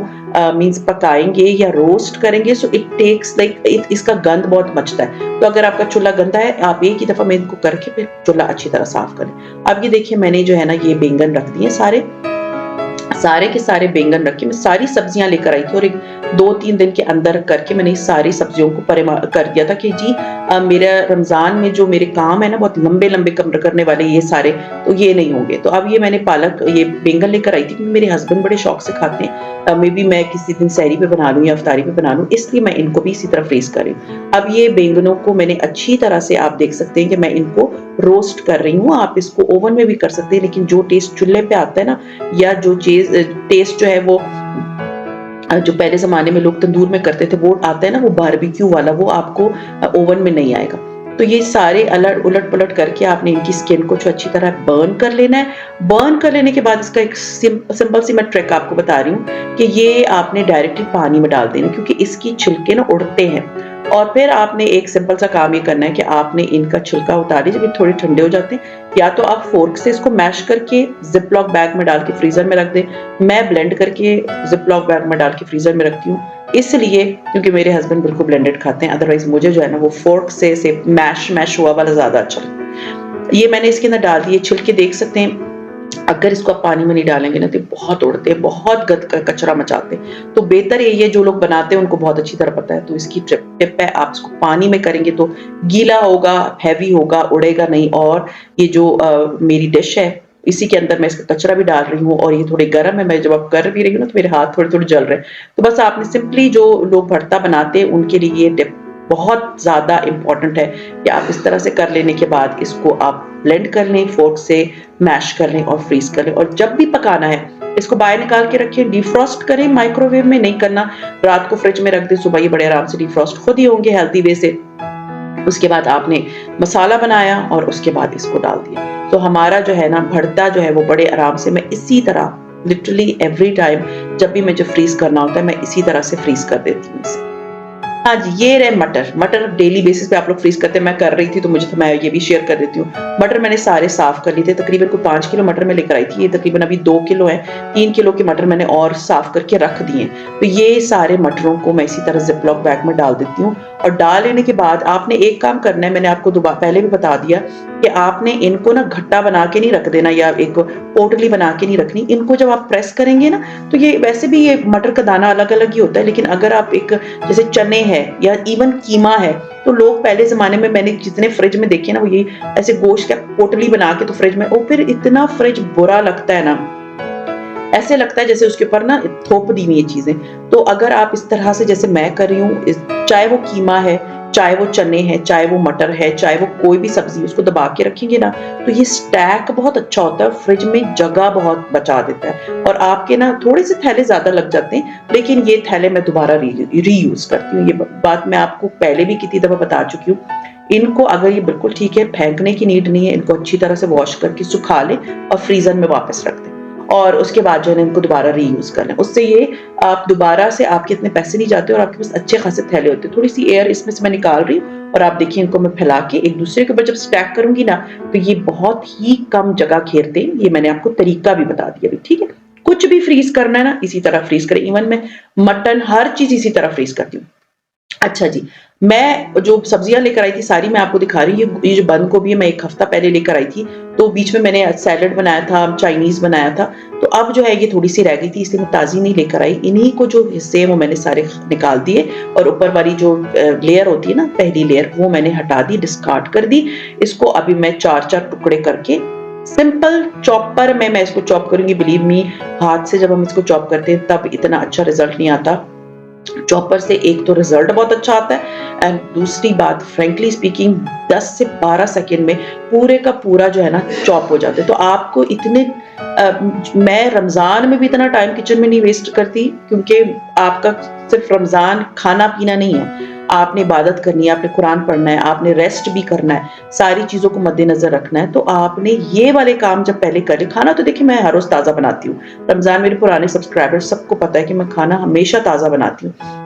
मीन्स पकाएँगे या रोस्ट करेंगे सो इट टेक्स लाइक इसका गंध बहुत मचता है। तो अगर आपका चूल्हा गंदा है, आप एक ही दफ़ा में इनको करके फिर चूल्हा अच्छी तरह साफ करें। अब ये देखिए मैंने जो है ना ये बैंगन रख दिए सारे के सारे बैंगन रखे। मैं सारी सब्जियां लेकर आई थी और एक 2-3 दिन के अंदर करके मैंने इस सारी सब्जियों को कर दिया था कि जी मेरा रमज़ान में जो मेरे काम है ना बहुत लंबे-लंबे कम करने वाले ये सारे, तो ये नहीं होंगे। तो अब ये मैंने ये बैंगन लेकर आई थी क्योंकि मेरे हस्बैंड बड़े शौक से खाते हैं। मे बी मैं किसी दिन सहरी पे बना लूँ या इफ्तारी पे बना लूँ, इसलिए मैं इनको भी इसी तरह फ्रीज़ कर रही हूँ। अब ये बैंगनों को मैंने अच्छी तरह से, आप देख सकते हैं कि मैं इनको रोस्ट कर रही हूँ। आप इसको ओवन में भी कर सकते हैं, लेकिन जो टेस्ट चूल्हे पे आता है ना, या जो टेस्ट जो है वो जो पहले ज़माने में लोग तंदूर में करते थे वो आता है ना, वो बारबेक्यू वाला, वो आपको ओवन में नहीं आएगा। तो ये सारे उलट-पलट करके आपने इनकी स्किन को जो अच्छी तरह बर्न कर लेना है। बर्न कर लेने के बाद इसका एक सिंपल सी मैं ट्रिक आपको बता रही हूँ कि ये आपने डायरेक्टली पानी में डाल देना, क्योंकि इसकी छिलके ना उड़ते हैं। और फिर आपने एक सिंपल सा काम ये करना है कि आपने इनका छिलका उतार लिया। जब ये थोड़े ठंडे हो जाते हैं, या तो आप फोर्क से इसको मैश करके ज़िप-लॉक बैग में डाल के फ्रीज़र में रख दें। मैं ब्लेंड करके ज़िप-लॉक बैग में डाल के फ्रीज़र में रखती हूँ, इसलिए क्योंकि मेरे हस्बैंड बिल्कुल ब्लेंडेड खाते हैं। अदरवाइज़ मुझे जो है ना वो फोर्क से मैश हुआ वाला ज़्यादा अच्छा लगता है। ये मैंने इसके अंदर डाल दिए। छिलके देख सकते हैं, अगर इसको आप पानी में नहीं डालेंगे ना तो बहुत उड़ते हैं, बहुत कचरा मचाते हैं। तो बेहतर यही है, जो लोग बनाते हैं उनको बहुत अच्छी तरह पता है। तो इसकी टिप है, आप इसको पानी में करेंगे तो गीला होगा, हैवी होगा, उड़ेगा नहीं। और ये जो मेरी डिश है इसी के अंदर मैं इसका कचरा भी डाल रही हूँ और ये थोड़े गर्म है। मैं जब आप कर भी रही हूँ ना तो मेरे हाथ थोड़े-थोड़े जल रहे हैं। तो बस आपने सिंपली, जो लोग भरता बनाते हैं उनके लिए ये टिप बहुत ज़्यादा इम्पोर्टेंट है कि आप इस तरह से कर लेने के बाद इसको आप ब्लेंड कर लें, फोर्क से मैश कर लें और फ्रीज़ कर लें। और जब भी पकाना है इसको बाहर निकाल के रखें, डिफ्रॉस्ट करें, माइक्रोवेव में नहीं करना। रात को फ्रिज में रख दें, सुबह ये बड़े आराम से डिफ्रॉस्ट खुद ही होंगे हेल्दी वे से। उसके बाद आपने मसाला बनाया और उसके बाद इसको डाल दिया। तो हमारा जो है ना भरता जो है वो बड़े आराम से, मैं इसी तरह लिटरली एवरी टाइम जब भी मुझे फ्रीज़ करना होता है मैं इसी तरह से फ्रीज़ कर देती हूँ इसे। हाँ जी, ये रहे मटर डेली बेसिस पे आप लोग फ्रीज़ करते हैं, मैं कर रही थी तो मैं ये भी शेयर कर देती हूँ। मटर मैंने सारे साफ़ कर लिए थे, तकरीबन कोई 5 किलो मटर मैं लेकर आई थी, ये तकरीबन अभी 2 किलो है। 3 किलो के मटर मैंने और साफ़ करके रख दिए। तो ये सारे मटरों को मैं इसी तरह ज़िप-लॉक बैग में डाल देती हूँ और डाल लेने के बाद आपने एक काम करना है, मैंने आपको पहले भी बता दिया कि आपने इनको ना घट्टा बना के नहीं रख देना या एक पोटली बना के नहीं रखनी। इनको जब आप प्रेस करेंगे ना, तो ये वैसे भी ये मटर का दाना अलग-अलग ही होता है, लेकिन अगर आप एक जैसे चने हैं या इवन कीमा है, तो लोग पहले ज़माने में मैंने जितने फ्रिज में देखे ना, वो यही ऐसे गोश्त का पोटली बना के तो फ्रिज में, और फिर इतना फ्रिज बुरा लगता है ना, ऐसे लगता है जैसे उसके ऊपर ना थोप दी हुई ये चीज़ें। तो अगर आप इस तरह से जैसे मैं कर रही हूँ, चाहे वो कीमा है, चाहे वो चने हैं, चाहे वो मटर है, चाहे वो कोई भी सब्ज़ी, उसको दबा के रखेंगे ना, तो ये स्टैक बहुत अच्छा होता है, फ्रिज में जगह बहुत बचा देता है। और आपके ना थोड़े से थैले ज़्यादा लग जाते हैं, लेकिन ये थैले मैं दोबारा रीयूज़ करती हूँ। ये बात मैं आपको पहले भी कितनी दफ़ा बता चुकी हूँ। इनको अगर ये बिल्कुल ठीक है, फेंकने की नीड नहीं है, इनको अच्छी तरह से वॉश करके सुखा लें और फ्रीज़र में वापस रख दें। और उसके बाद जो है इनको दोबारा रीयूज़ कर लें। उससे ये आप दोबारा से आपके इतने पैसे नहीं जाते और आपके पास अच्छे खासे थैले होते हैं। थोड़ी-सी एयर इसमें से मैं निकाल रही हूँ और आप देखिए इनको मैं फैला के एक दूसरे के ऊपर जब स्टैक करूँगी ना, तो ये बहुत ही कम जगह घेरते हैं। ये मैंने आपको तरीका भी बता दिया अभी, ठीक है? कुछ भी फ्रीज़ करना है ना, इसी तरह फ्रीज़ करें। इवन मैं मटन हर चीज़ इसी तरह फ्रीज़ करती हूँ। अच्छा जी, मैं जो सब्जियाँ लेकर आई थी सारी मैं आपको दिखा रही हूँ। ये जो बंद गोभी है मैं 1 हफ्ता पहले लेकर आई थी, तो बीच में मैंने सैलेड बनाया था, चाइनीज़ बनाया था, तो अब जो है ये थोड़ी-सी रह गई थी, इसलिए मैं ताज़ी नहीं लेकर आई। इन्हीं को जो हिस्से हैं वो मैंने सारे निकाल दिए और ऊपर वाली जो लेयर होती है ना, पहली लेयर, वो मैंने हटा दी, डिस्कार्ड कर दी। इसको अभी मैं 4-4 टुकड़े करके सिंपल चॉपर में मैं इसको चॉप करूँगी। बिलीव मी, हाथ से जब हम इसको चॉप करते हैं तब इतना अच्छा रिज़ल्ट नहीं आता। चॉपर से एक तो रिजल्ट बहुत अच्छा आता है, एंड दूसरी बात फ्रैंकली स्पीकिंग 10 से 12 सेकंड में पूरे का पूरा जो है ना चॉप हो जाता है। तो आपको इतने मैं रमज़ान में भी इतना टाइम किचन में नहीं वेस्ट करती, क्योंकि आपका सिर्फ रमज़ान खाना पीना नहीं है, आपने इबादत करनी है, आपने कुरान पढ़ना है, आपने रेस्ट भी करना है, सारी चीज़ों को मद्देनज़र रखना है। तो आपने ये वाले काम जब पहले कर लें, खाना तो देखिए मैं हर रोज़ ताज़ा बनाती हूँ। रमज़ान मेरे पुराने सब्सक्राइबर्स सबको पता है कि मैं खाना हमेशा ताज़ा बनाती हूँ।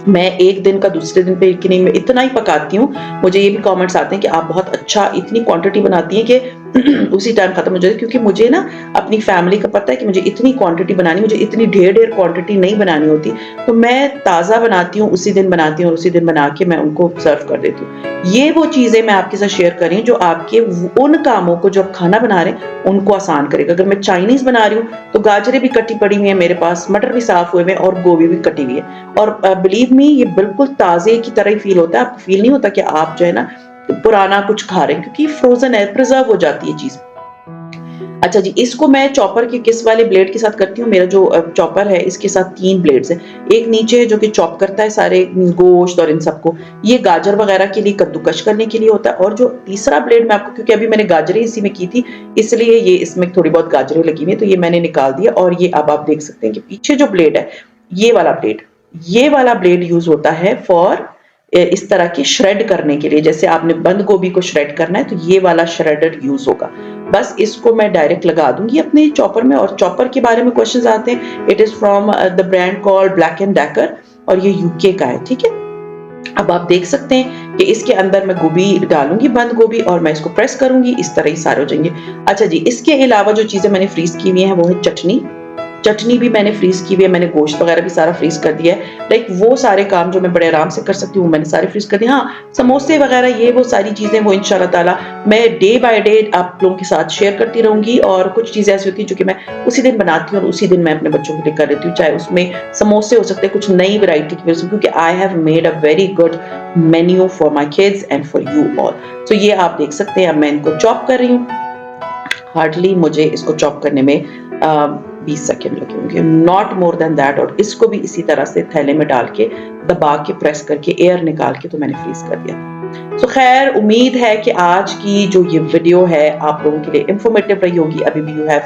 मैं एक दिन का दूसरे दिन पे कि नहीं, मैं इतना ही पकाती हूँ। मुझे ये भी कमेंट्स आते हैं कि आप बहुत अच्छा इतनी क्वांटिटी बनाती हैं कि उसी टाइम खत्म हो जाए, क्योंकि मुझे ना अपनी फैमिली का पता है कि मुझे इतनी क्वांटिटी बनानी, मुझे इतनी ढेर क्वांटिटी नहीं बनानी होती। तो मैं ताज़ा बनाती हूँ, उसी दिन बनाती हूँ और उसी दिन बना के मैं उनको सर्व कर देती हूँ। ये वो चीज़ें मैं आपके साथ शेयर कर रही हूँ जो आपके उन कामों को जो आप खाना बना रहे हैं उनको आसान करेगा। अगर मैं चाइनीज़ बना रही हूँ तो गाजरें भी कटी पड़ी हुई हैं मेरे पास, मटर भी साफ हुए हुए हैं और गोभी भी कटी हुई है, और बिलीव मी ये बिल्कुल ताज़े की तरह ही फील होता है। आपको फील नहीं होता कि आप जो है ना पुराना कुछ खा रहे हैं, क्योंकि फ्रोजन है, प्रिजर्व हो जाती है चीज़। अच्छा जी, इसको मैं चॉपर के किस वाले ब्लेड के साथ करती हूँ, मेरा जो चॉपर है इसके साथ 3 ब्लेड्स हैं। एक नीचे है जो कि चॉप करता है सारे गोश्त और इन सबको, ये गाजर वगैरह के लिए कद्दूकश करने के लिए होता है, और जो तीसरा ब्लेड मैं आपको, क्योंकि अभी मैंने गाजरें इसी में की थी इसलिए ये इसमें थोड़ी बहुत गाजरें लगी हुई है, तो ये मैंने निकाल दिया। और ये अब आप देख सकते हैं कि पीछे जो ब्लेड है, ये वाला ब्लेड यूज होता है फॉर इस तरह की श्रेड करने के लिए। जैसे आपने बंद गोभी को श्रेड करना है तो ये वाला श्रेडर यूज होगा। बस इसको मैं डायरेक्ट लगा दूंगी अपने चॉपर में। और चॉपर के बारे में क्वेश्चंस आते हैं, it is from the brand called black and decker और ये यूके का है, ठीक है। अब आप देख सकते हैं कि इसके अंदर मैं गोभी डालूंगी, बंद गोभी, और मैं इसको प्रेस करूंगी, इस तरह ही सारे हो जाएंगे। अच्छा जी, इसके अलावा जो चीजें मैंने फ्रीज की हुई हैं वो है चटनी भी मैंने फ्रीज की हुई है, मैंने गोश्त वगैरह भी सारा फ्रीज कर दिया है। लाइक वो सारे काम जो मैं बड़े आराम से कर सकती हूँ मैंने सारे फ्रीज कर दिए। हाँ, समोसे वगैरह ये वो सारी चीजें वो इंशाल्लाह ताला मैं डे बाय डे आप लोगों के साथ शेयर करती रहूंगी। और कुछ चीजें ऐसी होती हैं जो कि मैं उसी दिन बनाती हूँ और उसी दिन मैं अपने बच्चों के लिए कर देती हूँ, चाहे उसमें समोसे हो सकते हैं कुछ नई वैरायटी की वजह से, क्योंकि I have made a very good menu for my kids and for you all. तो ये आप देख सकते हैं, अब मैं इनको चॉप कर रही हूँ। हार्डली मुझे इसको चॉप करने में 20 सेकेंड लगे होंगे, नॉट मोर देन दैट। और इसको भी इसी तरह से थैले में डाल के दबा के प्रेस करके एयर निकाल के तो मैंने फ्रीज कर दिया। तो खैर उम्मीद है कि आज की जो ये वीडियो है आप लोगों के लिए इंफॉर्मेटिव रही होगी। अभी भी यू हैव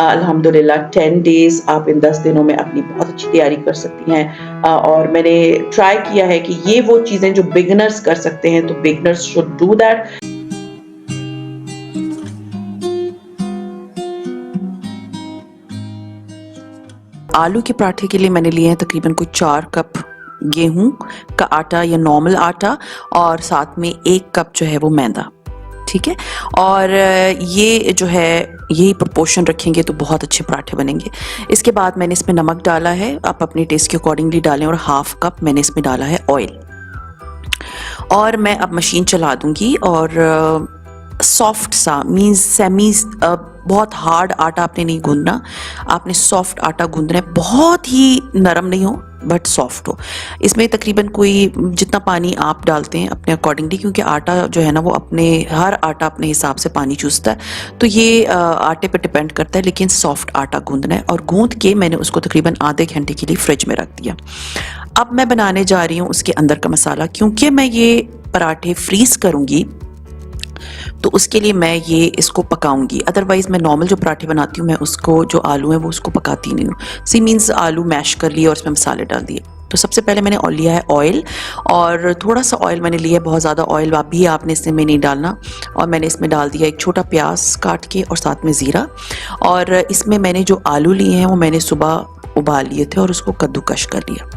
अल्हम्दुलिल्लाह 10 डेज, आप इन 10 दिनों में अपनी बहुत अच्छी तैयारी कर सकती हैं। और मैंने ट्राई किया है कि ये वो चीजें जो बिगनर्स कर सकते हैं, तो बिगनर्स शुड डू दैट। आलू के पराठे के लिए मैंने लिए हैं तकरीबन कुछ 4 कप गेहूं का आटा या नॉर्मल आटा, और साथ में 1 कप जो है वो मैदा, ठीक है। और ये जो है यही प्रोपोर्शन रखेंगे तो बहुत अच्छे पराठे बनेंगे। इसके बाद मैंने इसमें नमक डाला है, आप अपने टेस्ट के अकॉर्डिंगली डालें, और 1/2 कप मैंने इसमें डाला है ऑयल। और मैं अब मशीन चला दूंगी और सॉफ्ट सा मीन्स सेमी, बहुत हार्ड आटा आपने नहीं गूंदना, आपने सॉफ्ट आटा गूंदना है, बहुत ही नरम नहीं हो बट सॉफ्ट हो। इसमें तकरीबन कोई जितना पानी आप डालते हैं अपने अकॉर्डिंगली, क्योंकि आटा जो है ना वो अपने हर आटा अपने हिसाब से पानी चूसता है, तो ये आटे पे डिपेंड करता है, लेकिन सॉफ्ट आटा गूंदना है। और गूंद के मैंने उसको तकरीबन आधे घंटे के लिए फ्रिज में रख दिया। अब मैं बनाने जा रही हूँ उसके अंदर का मसाला। क्योंकि मैं ये पराठे फ्रीज करूँगी तो उसके लिए मैं ये इसको पकाऊंगी, अदरवाइज़ मैं नॉर्मल जो पराठे बनाती हूँ मैं उसको जो आलू है वो उसको पकाती नहीं हूँ। सी मीन्स आलू मैश कर लिए और उसमें मसाले डाल दिए। तो सबसे पहले मैंने लिया है ऑयल, और थोड़ा सा ऑयल मैंने लिया है, बहुत ज़्यादा ऑयल भी आपने इसमें नहीं डालना। और मैंने इसमें डाल दिया एक छोटा प्याज काट के और साथ में ज़ीरा। और इसमें मैंने जो आलू लिए हैं वो मैंने सुबह उबाल लिए थे और उसको कद्दूकश कर लिया।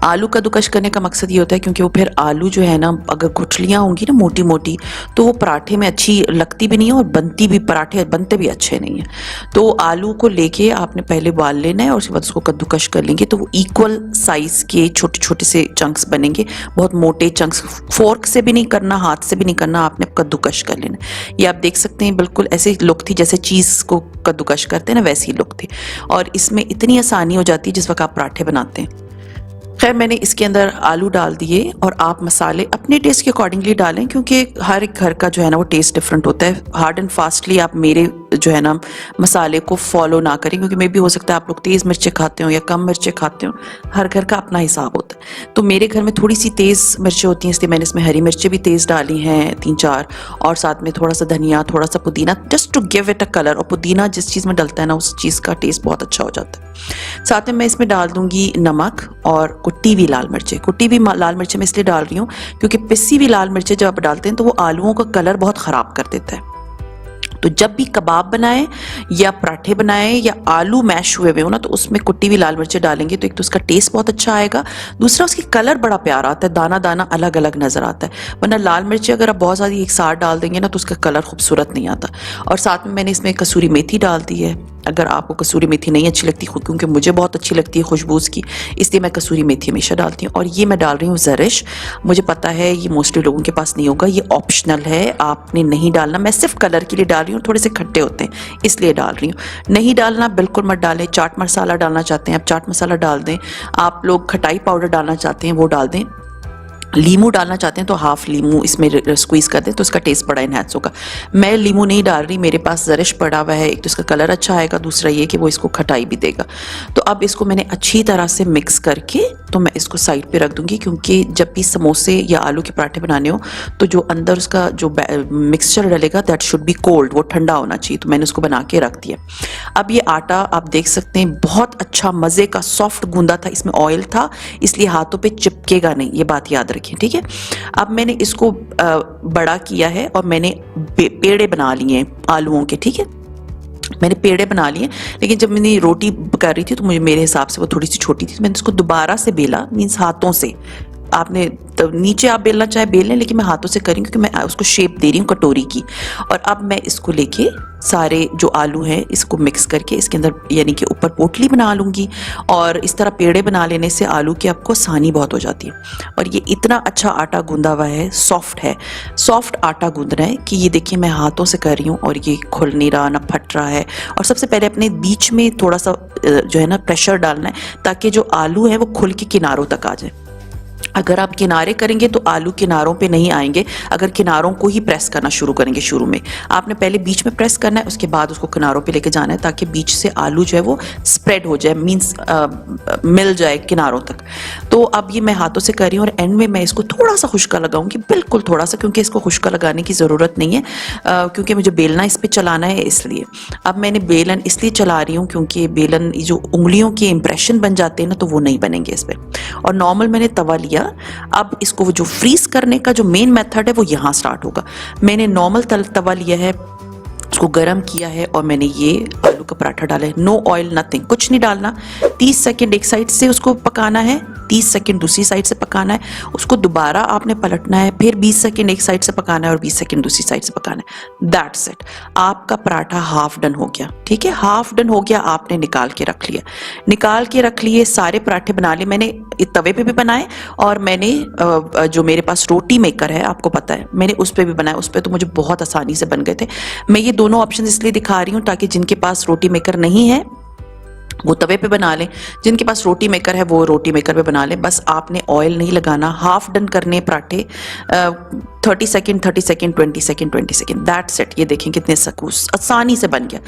आलू कद्दूकश करने का मकसद ये होता है क्योंकि वो फिर आलू जो है ना, अगर गुठलियाँ होंगी ना मोटी मोटी, तो वो पराठे में अच्छी लगती भी नहीं है और बनती भी, पराठे बनते भी अच्छे नहीं हैं। तो आलू को लेके आपने पहले उबाल लेना है और उसके बाद उसको कद्दूकश कर लेंगे तो वो इक्वल साइज़ के छोटे छोटे से चंक्स बनेंगे, बहुत मोटे चंक्स। फोर्क से भी नहीं करना, हाथ से भी नहीं करना, आपने कद्दूकश कर लेना। ये आप देख सकते हैं बिल्कुल ऐसे लुक थी जैसे चीज़ को कद्दूकश करते हैं ना, वैसी लुक थी। और इसमें इतनी आसानी हो जाती है जिस वक्त आप पराठे बनाते हैं। खैर मैंने इसके अंदर आलू डाल दिए और आप मसाले अपने टेस्ट के अकॉर्डिंगली डालें, क्योंकि हर एक घर का जो है ना वो टेस्ट डिफरेंट होता है। हार्ड एंड फास्टली आप मेरे जो है ना मसाले को फॉलो ना करें, क्योंकि मे भी हो सकता है आप लोग तेज़ मिर्चें खाते हो या कम मिर्चें खाते हो, हर घर का अपना हिसाब होता है। तो मेरे घर में थोड़ी सी तेज़ मिर्चें होती हैं, इसलिए मैंने इसमें हरी मिर्चें भी तेज़ डाली हैं 3-4, और साथ में थोड़ा सा धनिया, थोड़ा सा पुदीना, just to give it a colour. और पुदीना जिस चीज़ में डलता है ना उस चीज़ का टेस्ट बहुत अच्छा हो जाता है। साथ में मैं इसमें डाल दूंगी नमक और कुटी हुई लाल मिर्चें। कुटी हुई लाल मिर्चें मैं इसलिए डाल रही हूँ क्योंकि पिसी हुई लाल मिर्चें जब आप डालते हैं तो वो आलूओं का कलर बहुत ख़राब कर देता है। तो जब भी कबाब बनाएं या पराठे बनाएं या आलू मैश हुए हुए हो ना, तो उसमें कुटी हुई लाल मिर्चें डालेंगे तो एक तो उसका टेस्ट बहुत अच्छा आएगा, दूसरा उसकी कलर बड़ा प्यारा आता है, दाना दाना अलग अलग नजर आता है। वरना लाल मिर्चें अगर आप बहुत सारी एक साथ डाल देंगे ना तो उसका कलर खूबसूरत नहीं आता। और साथ में मैंने इसमें कसूरी मेथी डाल दी है। अगर आपको कसूरी मेथी नहीं अच्छी लगती, क्योंकि मुझे बहुत अच्छी लगती है खुशबू की, इसलिए मैं कसूरी मेथी हमेशा डालती हूँ। और ये मैं डाल रही हूँ ज़रिश। मुझे पता है ये मोस्टली लोगों के पास नहीं होगा, ये ऑप्शनल है, आपने नहीं डालना। मैं सिर्फ कलर के लिए डाल रही हूँ, थोड़े से खट्टे होते हैं इसलिए डाल रही हूँ। नहीं डालना बिल्कुल मत डालें। चाट मसाला डालना चाहते हैं आप चाट मसाला डाल दें, आप लोग खटाई पाउडर डालना चाहते हैं वो डाल दें, लीमू डालना चाहते हैं तो हाफ लीमू इसमें स्क्वीज़ कर दें तो इसका टेस्ट बड़ा इनहैंस होगा। मैं लीमू नहीं डाल रही, मेरे पास ज़रिश पड़ा हुआ है, एक तो इसका कलर अच्छा आएगा, दूसरा ये कि वो इसको खटाई भी देगा। तो अब इसको मैंने अच्छी तरह से मिक्स करके तो मैं इसको साइड पे रख दूंगी, क्योंकि जब भी समोसे या आलू के पराठे बनाने हो तो जो अंदर उसका जो मिक्सचर डलेगा दैट शुड बी कोल्ड, वो ठंडा होना चाहिए। तो मैंने उसको बना के रख दिया। अब ये आटा आप देख सकते हैं बहुत अच्छा मज़े का सॉफ्ट गूंदा था, इसमें ऑयल था इसलिए हाथों पे चिपकेगा नहीं, ये बात याद रखें, ठीक है। अब मैंने इसको बड़ा किया है और मैंने पेड़े बना लिए हैं आलूओं के, ठीक है। मैंने पेड़े बना लिए, लेकिन जब मैंने रोटी कर रही थी तो मुझे मेरे हिसाब से वो थोड़ी सी छोटी थी, तो मैंने इसको दोबारा से बेला, मीन्स हाथों से। आपने तो नीचे आप बेलना चाहे बेल लें, लेकिन मैं हाथों से करी क्योंकि मैं उसको शेप दे रही हूँ कटोरी की। और अब मैं इसको लेके सारे जो आलू हैं इसको मिक्स करके इसके अंदर यानी कि ऊपर पोटली बना लूँगी। और इस तरह पेड़े बना लेने से आलू की आपको आसानी बहुत हो जाती है। और ये इतना अच्छा आटा गूंदा हुआ है, सॉफ्ट है, सॉफ्ट आटा गूंदना है कि ये देखिए मैं हाथों से कर रही हूँ और ये खुल नहीं रहा, ना फट रहा है। और सबसे पहले अपने बीच में थोड़ा सा जो है ना प्रेशर डालना है ताकि जो आलू है वो खुल के किनारों तक आ जाए। अगर आप किनारे करेंगे तो आलू किनारों पे नहीं आएंगे, अगर किनारों को ही प्रेस करना शुरू करेंगे। शुरू में आपने पहले बीच में प्रेस करना है, उसके बाद उसको किनारों पे लेके जाना है ताकि बीच से आलू जो है वो स्प्रेड हो जाए, मींस मिल जाए किनारों तक। तो अब ये मैं हाथों से कर रही हूँ और एंड में मैं इसको थोड़ा सा खुश्का लगाऊंगी, बिल्कुल थोड़ा सा, क्योंकि इसको खुश्का लगाने की ज़रूरत नहीं है, क्योंकि मुझे बेलना इस पर चलाना है इसलिए। अब मैंने बेलन इसलिए चला रही हूँ क्योंकि बेलन जो उंगलियों के इंप्रेशन बन जाते हैं ना तो वो नहीं बनेंगे इस पर। और नॉर्मल मैंने तवा लिया। अब इसको जो फ्रीज करने का जो मेन मेथड है वो यहाँ स्टार्ट होगा। मैंने नॉर्मल तवा लिया है, उसको गर्म किया है और मैंने ये आलू का पराठा डाला है। नो ऑयल, नथिंग, कुछ नहीं डालना। 30 सेकंड एक साइड से उसको पकाना है, 30 सेकंड दूसरी साइड से पकाना है, उसको दोबारा आपने पलटना है, फिर 20 सेकंड एक साइड से पकाना है और 20 सेकंड दूसरी साइड से पकाना है। दैट्स इट, आपका पराठा हाफ डन हो गया। ठीक है, हाफ डन हो गया, आपने निकाल के रख लिया। निकाल के रख लिए, सारे पराठे बना लिए। मैंने तवे पे भी बनाए और मैंने जो मेरे पास रोटी मेकर है, आपको पता है, मैंने उस पर भी बनाया। उस पर तो मुझे बहुत आसानी से बन गए थे। मैं ये दोनों ऑप्शन इसलिए दिखा रही हूँ ताकि जिनके पास रोटी मेकर नहीं है वो तवे पे बना लें, जिनके पास रोटी मेकर है वो रोटी मेकर पे बना लें। बस आपने ऑयल नहीं लगाना। हाफ डन करने पराठे, 30 second 30 second 20 second 20 second, that's it. ये देखें कितने सकूस आसानी से बन गया।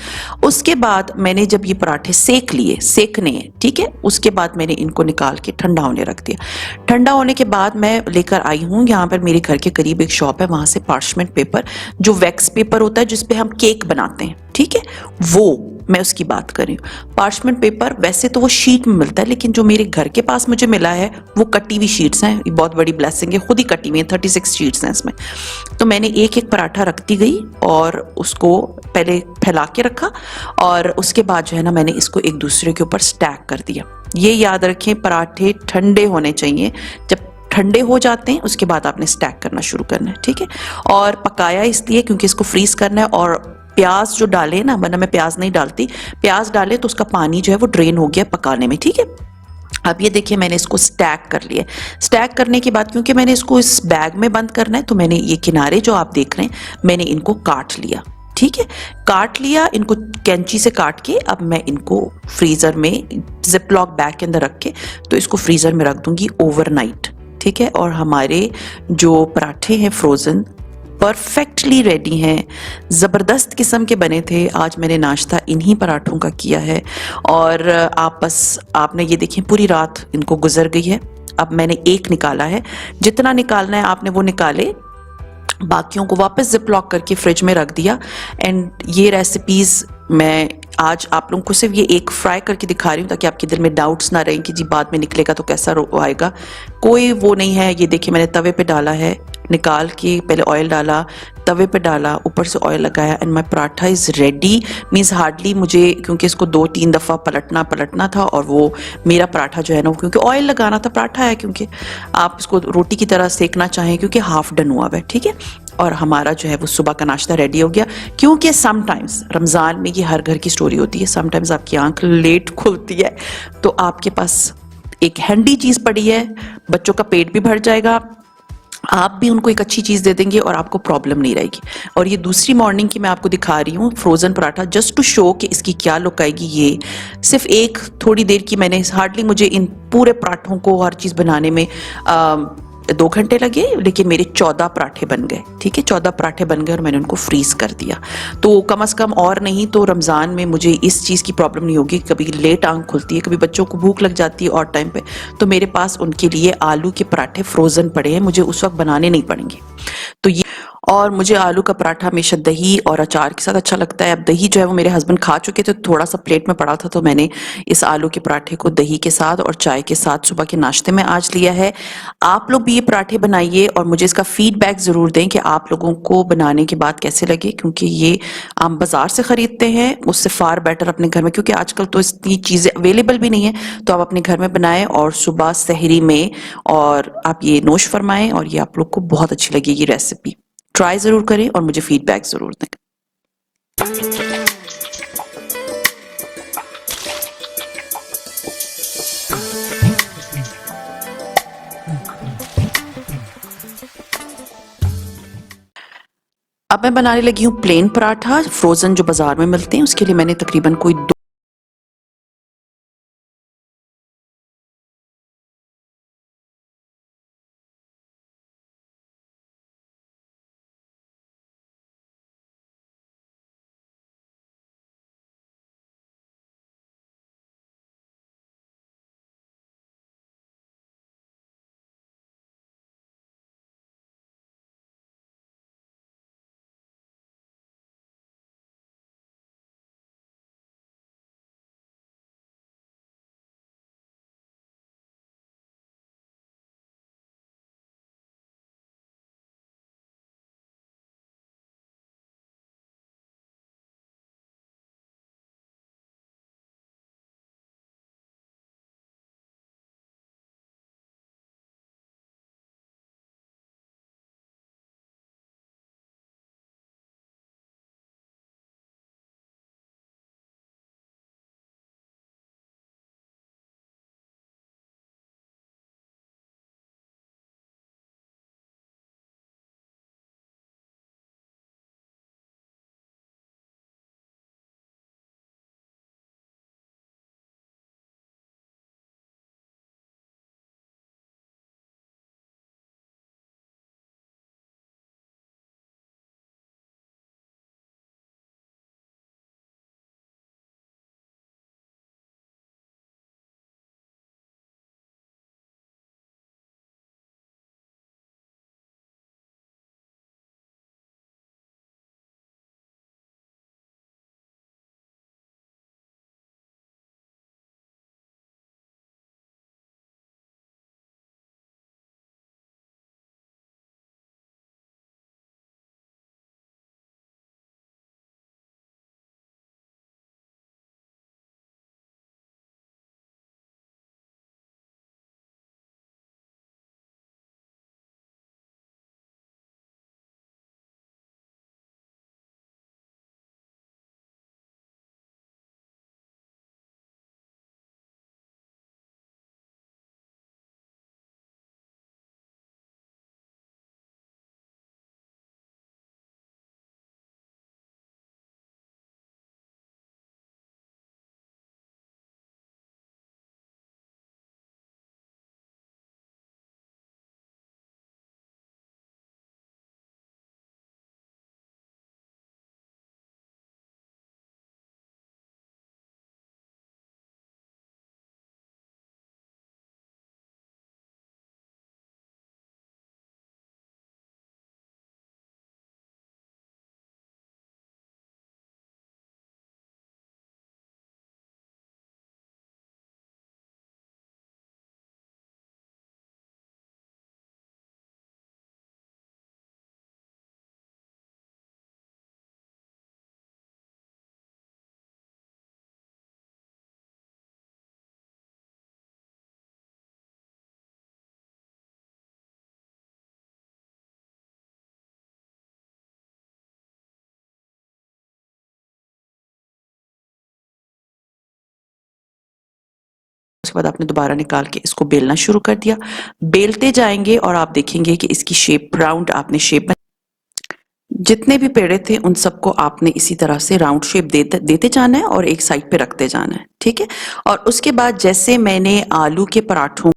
उसके बाद मैंने जब ये पराठे सेक लिए, सेकने हैं, ठीक है, उसके बाद मैंने इनको निकाल के ठंडा होने रख दिया। ठंडा होने के बाद मैं लेकर आई हूँ, यहाँ पर मेरे घर के करीब एक शॉप है, वहाँ से पार्चमेंट पेपर, जो वैक्स पेपर होता है जिसपे हम केक बनाते हैं, ठीक है, वो मैं उसकी बात कर रही हूँ। पार्चमेंट पेपर वैसे तो वो शीट में मिलता है, लेकिन जो मेरे घर के पास मुझे मिला है वो कटी हुई शीट्स हैं। ये बहुत बड़ी ब्लेसिंग है, खुद ही कटी हुई है, 36 शीट्स हैं इसमें। तो मैंने एक एक पराठा रखती गई और उसको पहले फैला के रखा और उसके बाद जो है ना मैंने इसको एक दूसरे के ऊपर स्टैक कर दिया। ये याद रखें, पराठे ठंडे होने चाहिए। जब ठंडे हो जाते हैं उसके बाद आपने स्टैक करना शुरू करना है, ठीक है। और पकाया इसलिए क्योंकि इसको फ्रीज करना है। और प्याज जो डाले ना, वरना मैं प्याज नहीं डालती, प्याज डाले तो उसका पानी जो है वो ड्रेन हो गया पकाने में, ठीक है। अब ये देखिए मैंने इसको स्टैक कर लिया। स्टैक करने के बाद क्योंकि मैंने इसको इस बैग में बंद करना है तो मैंने ये किनारे जो आप देख रहे हैं मैंने इनको काट लिया, ठीक है, काट लिया इनको कैंची से काट के। अब मैं इनको फ्रीजर में जिपलॉक बैग के अंदर रख के तो इसको फ्रीजर में रख दूंगी ओवरनाइट, ठीक है। और हमारे जो पराठे हैं फ्रोजन परफेक्टली रेडी हैं, ज़बरदस्त किस्म के बने थे। आज मैंने नाश्ता इन्हीं पराठों का किया है और आप बस आपने ये देखें पूरी रात इनको गुजर गई है। अब मैंने एक निकाला है, जितना निकालना है आपने वो निकाले, बाकियों को वापस जिप लॉक करके फ्रिज में रख दिया। एंड ये रेसिपीज़ मैं आज आप लोगों को सिर्फ ये एक फ्राई करके दिखा रही हूँ ताकि आपके दिल में डाउट्स ना रहें कि जी बाद में निकलेगा तो कैसा आएगा। कोई वो नहीं है। ये देखिए मैंने तवे पे डाला है, निकाल के पहले ऑयल डाला, तवे पे डाला, ऊपर से ऑयल लगाया and my paratha is ready. Means hardly मुझे, क्योंकि इसको 2-3 दफ़ा पलटना था और वो मेरा पराठा जो है ना, क्योंकि ऑयल लगाना था, पराठा है क्योंकि आप इसको रोटी की तरह सेकना चाहें क्योंकि हाफ डन हुआ है, ठीक है। और हमारा जो है वो सुबह का नाश्ता रेडी हो गया। क्योंकि समटाइम्स रमज़ान में ये हर घर की स्टोरी होती है, समटाइम्स आपकी आंख लेट खुलती है तो आपके पास एक हैंडी चीज़ पड़ी है, बच्चों का पेट भी भर जाएगा, आप भी उनको एक अच्छी चीज़ दे देंगे और आपको प्रॉब्लम नहीं रहेगी। और ये दूसरी मॉर्निंग की मैं आपको दिखा रही हूँ frozen paratha, just to show कि इसकी क्या लुक आएगी। ये सिर्फ एक थोड़ी देर की, मैंने हार्डली, मुझे इन पूरे पराठों को हर चीज़ बनाने में 2 घंटे लगे, लेकिन मेरे 14 पराठे बन गए, ठीक है, 14 पराठे बन गए और मैंने उनको फ्रीज कर दिया। तो कम से कम और नहीं तो रमज़ान में मुझे इस चीज़ की प्रॉब्लम नहीं होगी। कभी लेट आंख खुलती है, कभी बच्चों को भूख लग जाती है और टाइम पे, तो मेरे पास उनके लिए आलू के पराठे फ्रोज़न पड़े हैं, मुझे उस वक्त बनाने नहीं पड़ेंगे। तो ये, और मुझे आलू का पराठा हमेशा दही और अचार के साथ अच्छा लगता है। अब दही जो है वो मेरे हस्बैंड खा चुके थे, थोड़ा सा प्लेट में पड़ा था तो मैंने इस आलू के पराठे को दही के साथ और चाय के साथ सुबह के नाश्ते में आज लिया है। आप लोग भी ये पराठे बनाइए और मुझे इसका फीडबैक ज़रूर दें कि आप लोगों को बनाने के बाद कैसे लगे, क्योंकि ये आप बाज़ार से ख़रीदते हैं उससे फ़ार बेटर अपने घर में, क्योंकि आजकल तो इतनी चीज़ें अवेलेबल भी नहीं है, तो आप अपने घर में बनाएं और सुबह सहरी में और आप ये नोश फरमाएं। और ये आप लोग को बहुत अच्छी लगेगी रेसिपी, ट्राई ज़रूर करें और मुझे फीडबैक ज़रूर दें। अब मैं बनाने लगी हूँ प्लेन पराठा, फ्रोज़न जो बाज़ार में मिलते हैं। उसके लिए मैंने तकरीबन कोई उसके बाद आपने दोबारा निकाल के इसको बेलना शुरू कर दिया। बेलते जाएंगे और आप देखेंगे कि इसकी शेप राउंड आपने शेप जितने भी पेड़े थे उन सबको आपने इसी तरह से राउंड शेप देते जाना है और एक साइड पे रखते जाना है, ठीक है। और उसके बाद जैसे मैंने आलू के पराठों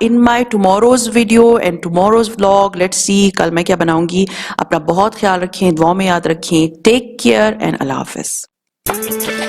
in my tomorrow's video and tomorrow's vlog. Let's see कल मैं क्या बनाऊंगी। अपना बहुत ख्याल रखें, दुआ में याद रखें। टेक केयर एंड अल्लाह हाफिज।